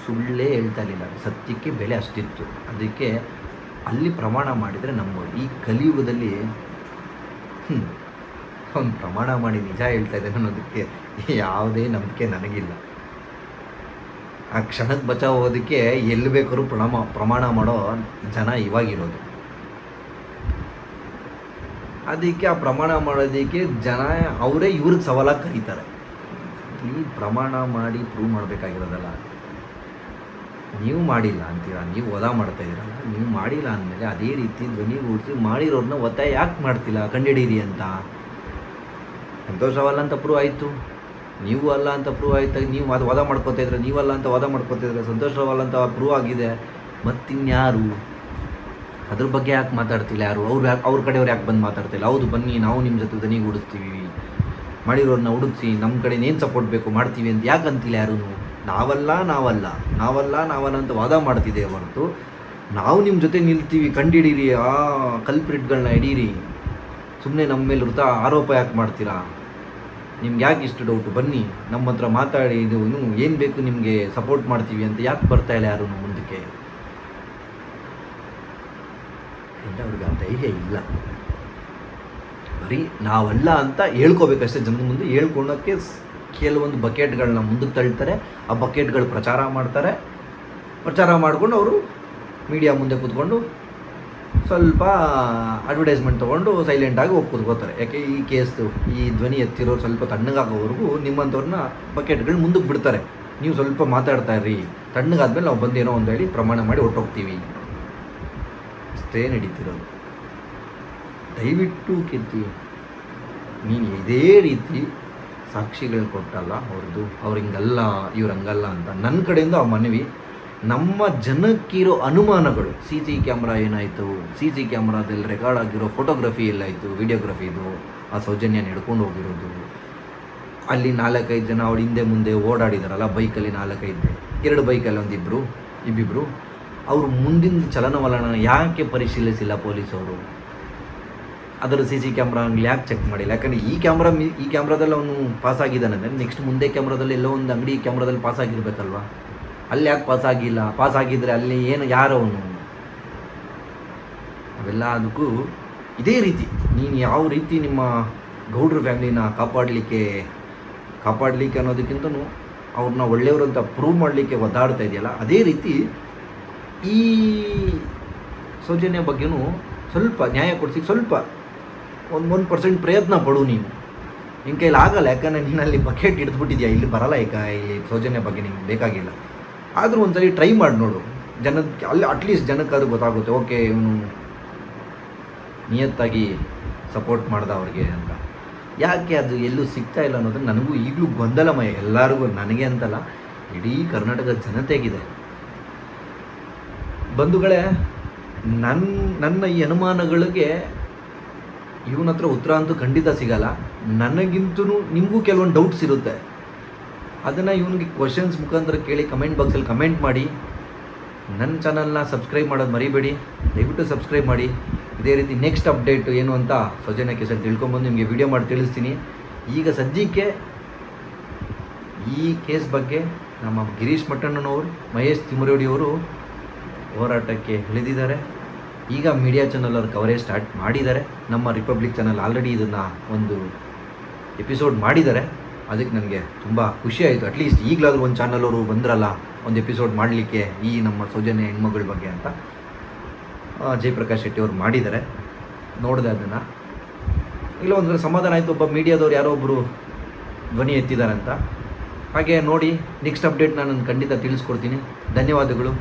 ಸುಳ್ಳೇ ಹೇಳ್ತಾ ಇರಲಿಲ್ಲ. ಸತ್ಯಕ್ಕೆ ಬೆಲೆ ಅಷ್ಟಿತ್ತು. ಅದಕ್ಕೆ ಅಲ್ಲಿ ಪ್ರಮಾಣ ಮಾಡಿದರೆ ನಂಬೋದು. ಈ ಕಲಿಯುಗದಲ್ಲಿ ಒಂದು ಪ್ರಮಾಣ ಮಾಡಿ ನಿಜ ಹೇಳ್ತಾ ಇದ್ದೇನೆ ಅನ್ನೋದಕ್ಕೆ ಯಾವುದೇ ನಂಬಿಕೆ ನನಗಿಲ್ಲ. ಆ ಕ್ಷಣಕ್ಕೆ ಬಚಾವೋದಕ್ಕೆ ಎಲ್ಲಿ ಬೇಕಾದ್ರೂ ಪ್ರಮಾಣ ಮಾಡೋ ಜನ ಇವಾಗಿರೋದು. ಅದಕ್ಕೆ ಆ ಪ್ರಮಾಣ ಮಾಡೋದಕ್ಕೆ ಜನ ಅವರೇ ಇವ್ರಿಗೆ ಸವಾಲಾಗಿ ಕರೀತಾರೆ. ಈ ಪ್ರಮಾಣ ಮಾಡಿ ಪ್ರೂವ್ ಮಾಡಬೇಕಾಗಿರೋದಲ್ಲ. ನೀವು ಮಾಡಿಲ್ಲ ಅಂತೀರ, ನೀವು ವದ ಮಾಡ್ತಾ ಇದ್ದೀರಲ್ಲ, ನೀವು ಮಾಡಿಲ್ಲ ಅಂದಮೇಲೆ ಅದೇ ರೀತಿ ಧ್ವನಿ ಗೂಡಿಸಿ ಮಾಡಿರೋರನ್ನ ಒತ್ತಾಯ ಯಾಕೆ ಮಾಡ್ತಿಲ್ಲ ಕಂಡುಹಿಡೀರಿ ಅಂತ? ಸಂತೋಷವಲ್ಲ ಅಂತ ಪ್ರೂವ್ ಆಯಿತು, ನೀವು ಅಲ್ಲ ಅಂತ ಪ್ರೂವ್ ಆಯ್ತು. ನೀವು ಅದು ವಾದ ಮಾಡ್ಕೋತಾ ಇದ್ರೆ, ನೀವಲ್ಲ ಅಂತ ವಾದ ಮಾಡ್ಕೋತಾ ಇದ್ರೆ, ಸಂತೋಷವಲ್ಲ ಅಂತ ಪ್ರೂವ್ ಆಗಿದೆ. ಮತ್ತಿನ್ಯಾರು ಅದ್ರ ಬಗ್ಗೆ ಯಾಕೆ ಮಾತಾಡ್ತಿಲ್ಲ? ಯಾರು ಅವ್ರ ಕಡೆಯವ್ರು ಯಾಕೆ ಬಂದು ಮಾತಾಡ್ತಿಲ್ಲ? ಹೌದು, ಬನ್ನಿ ನಾವು ನಿಮ್ಮ ಜೊತೆ ದನಿ ಹುಡಿಸ್ತೀವಿ, ಮಾಡಿರೋರನ್ನ ಹುಡುಕ್ಸಿ ನಮ್ಮ ಕಡೆ ಏನು ಸಪೋರ್ಟ್ ಬೇಕು ಮಾಡ್ತೀವಿ ಅಂತ ಯಾಕೆ ಅಂತಿಲ್ಲ ಯಾರೂ? ನಾವಲ್ಲ ಅಂತ ವಾದ ಮಾಡ್ತಿದ್ದೆ ಹೊರತು, ನಾವು ನಿಮ್ಮ ಜೊತೆ ನಿಲ್ತೀವಿ, ಕಂಡಿಡೀರಿ, ಆ ಕಲ್ಪ್ರಿಟ್ಗಳನ್ನ ಹಿಡೀರಿ, ಸುಮ್ಮನೆ ನಮ್ಮ ಮೇಲೆ ವೃತ ಆರೋಪ ಯಾಕೆ ಮಾಡ್ತೀರಾ? ನಿಮ್ಗೆ ಯಾಕೆ ಇಷ್ಟು ಡೌಟು? ಬನ್ನಿ ನಮ್ಮ ಹತ್ರ ಮಾತಾಡಿ, ಇದು ಏನು ಬೇಕು ನಿಮಗೆ ಸಪೋರ್ಟ್ ಮಾಡ್ತೀವಿ ಅಂತ ಯಾಕೆ ಬರ್ತಾ ಇಲ್ಲ ಯಾರೂ ಮುಂದಕ್ಕೆ? ಅವ್ರಿಗೆ ಆ ಧೈರ್ಯ ಇಲ್ಲ. ಬರೀ ನಾವಲ್ಲ ಅಂತ ಹೇಳ್ಕೋಬೇಕಷ್ಟೇ. ಜನದ ಮುಂದೆ ಹೇಳ್ಕೊಳಕ್ಕೆ ಕೆಲವೊಂದು ಬಕೆಟ್ಗಳನ್ನ ಮುಂದಕ್ಕೆ ತಳ್ತಾರೆ. ಆ ಬಕೆಟ್ಗಳು ಪ್ರಚಾರ ಮಾಡ್ಕೊಂಡು ಅವರು ಮೀಡಿಯಾ ಮುಂದೆ ಕೂತ್ಕೊಂಡು ಸ್ವಲ್ಪ ಅಡ್ವರ್ಟೈಸ್ಮೆಂಟ್ ತೊಗೊಂಡು ಸೈಲೆಂಟಾಗಿ ಹೋಗಿ ಕೂತ್ಕೋತಾರೆ. ಯಾಕೆ ಈ ಕೇಸು, ಈ ಧ್ವನಿ ಎತ್ತಿರೋರು ಸ್ವಲ್ಪ ತಣ್ಣಗಾಗೋವರೆಗೂ ನಿಮ್ಮಂಥವ್ರನ್ನ ಬಕೆಟ್ಗಳು ಮುಂದಕ್ಕೆ ಬಿಡ್ತಾರೆ. ನೀವು ಸ್ವಲ್ಪ ಮಾತಾಡ್ತಾ ಇರ್ರಿ, ತಣ್ಣಗಾದ್ಮೇಲೆ ನಾವು ಬಂದೇನೋ ಒಂದು ಹೇಳಿ ಪ್ರಮಾಣ ಮಾಡಿ ಹೊರಟೋಗ್ತೀವಿ. ಅಷ್ಟೇ ನಡೀತಿರೋದು. ದಯವಿಟ್ಟು ಕೀರ್ತಿ, ನೀನು ಇದೇ ರೀತಿ ಸಾಕ್ಷಿಗಳು ಕೊಟ್ಟಲ್ಲ ಅವ್ರು ಹಿಂಗಲ್ಲ ಇವ್ರು ಹಂಗಲ್ಲ ಅಂತ. ನನ್ನ ಕಡೆಯಿಂದ ಆ ಮನವಿ. ನಮ್ಮ ಜನಕ್ಕಿರೋ ಅನುಮಾನಗಳು, CC ಕ್ಯಾಮ್ರಾ ಏನಾಯಿತು, CC ಕ್ಯಾಮ್ರಾದಲ್ಲಿ ರೆಕಾರ್ಡ್ ಆಗಿರೋ ಫೋಟೋಗ್ರಫಿ ಎಲ್ಲಾಯಿತು, ವಿಡಿಯೋಗ್ರಫಿದು, ಆ ಸೌಜನ್ಯ ನಡ್ಕೊಂಡು ಹೋಗಿರೋದು, ಅಲ್ಲಿ 4-5 ಜನ ಅವ್ರು ಹಿಂದೆ ಮುಂದೆ ಓಡಾಡಿದಾರಲ್ಲ ಬೈಕಲ್ಲಿ, 4-5, 2 ಬೈಕಲ್ಲಿ ಇಬ್ಬಿಬ್ರು, ಅವರು ಮುಂದಿನ ಚಲನವಲನ ಯಾಕೆ ಪರಿಶೀಲಿಸಿಲ್ಲ ಪೊಲೀಸವರು? ಅದರ CC ಕ್ಯಾಮ್ರಾ ಅಂಗಡಿ ಯಾಕೆ ಚೆಕ್ ಮಾಡಿಲ್ಲ? ಯಾಕಂದರೆ ಈ ಕ್ಯಾಮ್ರಾದಲ್ಲಿ ಅವನು ಪಾಸ್ ಆಗಿದ್ದಾನಂದರೆ ನೆಕ್ಸ್ಟ್ ಮುಂದೆ ಕ್ಯಾಮ್ರಾದಲ್ಲಿ ಎಲ್ಲೋ ಒಂದು ಅಂಗಡಿ ಕ್ಯಾಮ್ರಾದಲ್ಲಿ ಪಾಸ್ ಆಗಿರ್ಬೇಕಲ್ವ? ಅಲ್ಲಿ ಯಾಕೆ ಪಾಸ್ ಆಗಿಲ್ಲ? ಪಾಸ್ ಆಗಿದ್ದರೆ ಅಲ್ಲಿ ಏನು, ಯಾರವನು? ಅವೆಲ್ಲ ಅದಕ್ಕೂ ಇದೇ ರೀತಿ ನೀನು ಯಾವ ರೀತಿ ನಿಮ್ಮ ಗೌಡ್ರ ಫ್ಯಾಮಿಲಿನ ಕಾಪಾಡಲಿಕ್ಕೆ ಅನ್ನೋದಕ್ಕಿಂತನೂ ಅವ್ರನ್ನ ಒಳ್ಳೆಯವರು ಅಂತ ಪ್ರೂವ್ ಮಾಡಲಿಕ್ಕೆ ಒದ್ದಾಡ್ತಾ ಇದೆಯಲ್ಲ, ಅದೇ ರೀತಿ ಈ ಸೌಜನ್ಯ ಬಗ್ಗೆನೂ ಸ್ವಲ್ಪ ನ್ಯಾಯ ಕೊಡಿಸಿ, ಸ್ವಲ್ಪ 1% ಪ್ರಯತ್ನ ಪಡು. ನೀನು ನಿನ್ನ ಕೈಲಿ ಆಗಲ್ಲ, ಯಾಕಂದರೆ ನೀನಲ್ಲಿ ಬಕೆಟ್ ಹಿಡಿದ್ಬಿಟ್ಟಿದ್ಯಾ, ಇಲ್ಲಿ ಬರಲ್ಲ. ಈಗ ಇಲ್ಲಿ ಸೌಜನ್ಯ ಬಗ್ಗೆ ನಿಮ್ಗೆ ಬೇಕಾಗಿಲ್ಲ. ಆದರೂ ಒಂದ್ಸರಿ ಟ್ರೈ ಮಾಡಿ ನೋಡು. ಜನಕ್ಕೆ ಅಲ್ಲಿ ಅಟ್ಲೀಸ್ಟ್ ಜನಕ್ಕೆ ಅದು ಗೊತ್ತಾಗುತ್ತೆ, ಓಕೆ ಇವನು ನಿಯತ್ತಾಗಿ ಸಪೋರ್ಟ್ ಮಾಡ್ದ ಅವ್ರಿಗೆ ಅಂತ. ಯಾಕೆ ಅದು ಎಲ್ಲೂ ಸಿಗ್ತಾ ಇಲ್ಲ ಅನ್ನೋದು ನನಗೂ ಈಗಲೂ ಗೊಂದಲಮಯ, ಎಲ್ಲರಿಗೂ, ನನಗೆ ಅಂತಲ್ಲ ಇಡೀ ಕರ್ನಾಟಕದ ಜನತೆಗಿದೆ. ಬಂಧುಗಳೇ, ನನ್ನ ಈ ಅನುಮಾನಗಳಿಗೆ ಇವನ ಹತ್ರ ಉತ್ತರ ಅಂತೂ ಖಂಡಿತ ಸಿಗಲ್ಲ. ನನಗಿಂತೂ ನಿಮಗೂ ಕೆಲವೊಂದು ಡೌಟ್ಸ್ ಇರುತ್ತೆ, ಅದನ್ನು ಇವನಿಗೆ ಕ್ವಶನ್ಸ್ ಮುಖಾಂತರ ಕೇಳಿ ಕಮೆಂಟ್ ಬಾಕ್ಸಲ್ಲಿ ಕಮೆಂಟ್ ಮಾಡಿ. ನನ್ನ ಚಾನಲ್ನ ಸಬ್ಸ್ಕ್ರೈಬ್ ಮಾಡೋದು ಮರಿಬೇಡಿ, ದಯವಿಟ್ಟು ಸಬ್ಸ್ಕ್ರೈಬ್ ಮಾಡಿ. ಇದೇ ರೀತಿ ನೆಕ್ಸ್ಟ್ ಅಪ್ಡೇಟ್ ಏನು ಅಂತ ಸೌಜನ್ಯ ಕೇಸಲ್ಲಿ ತಿಳ್ಕೊಂಬಂದು ನಿಮಗೆ ವಿಡಿಯೋ ಮಾಡಿ ತಿಳಿಸ್ತೀನಿ. ಈಗ ಸದ್ಯಕ್ಕೆ ಈ ಕೇಸ್ ಬಗ್ಗೆ ನಮ್ಮ ಗಿರೀಶ್ ಮಟ್ಟಣ್ಣನವರು, ಮಹೇಶ್ ತಿಮುರೋಡಿಯವರು ಹೋರಾಟಕ್ಕೆ ಇಳಿದಿದ್ದಾರೆ. ಈಗ ಮೀಡಿಯಾ ಚಾನಲ್ ಅವ್ರು ಕವರೇಜ್ ಸ್ಟಾರ್ಟ್ ಮಾಡಿದ್ದಾರೆ. ನಮ್ಮ ರಿಪಬ್ಲಿಕ್ ಚಾನಲ್ ಆಲ್ರೆಡಿ ಇದನ್ನು ಒಂದು ಎಪಿಸೋಡ್ ಮಾಡಿದ್ದಾರೆ. ಅದಕ್ಕೆ ನನಗೆ ತುಂಬ ಖುಷಿ ಆಯಿತು. ಅಟ್ಲೀಸ್ಟ್ ಈಗಲಾದರೂ ಒಂದು ಚಾನಲ್ ಅವರು ಬಂದ್ರಲ್ಲ ಒಂದು ಎಪಿಸೋಡ್ ಮಾಡಲಿಕ್ಕೆ ಈ ನಮ್ಮ ಸೌಜನ್ಯ ಹೆಣ್ಮಗಳ ಬಗ್ಗೆ ಅಂತ. ಜಯಪ್ರಕಾಶ್ ಶೆಟ್ಟಿ ಅವರು ಮಾಡಿದ್ದಾರೆ, ನೋಡಿದೆ ಅದನ್ನು. ಇಲ್ಲ ಒಂದು ಸಮಾಧಾನ ಆಯಿತು, ಒಬ್ಬ ಮೀಡಿಯಾದವ್ರು ಯಾರೋ ಒಬ್ಬರು ಧ್ವನಿ ಎತ್ತಿದ್ದಾರೆ ಅಂತ. ಹಾಗೆ ನೋಡಿ, ನೆಕ್ಸ್ಟ್ ಅಪ್ಡೇಟ್ ನಾನು ಖಂಡಿತ ತಿಳಿಸ್ಕೊಡ್ತೀನಿ. ಧನ್ಯವಾದಗಳು.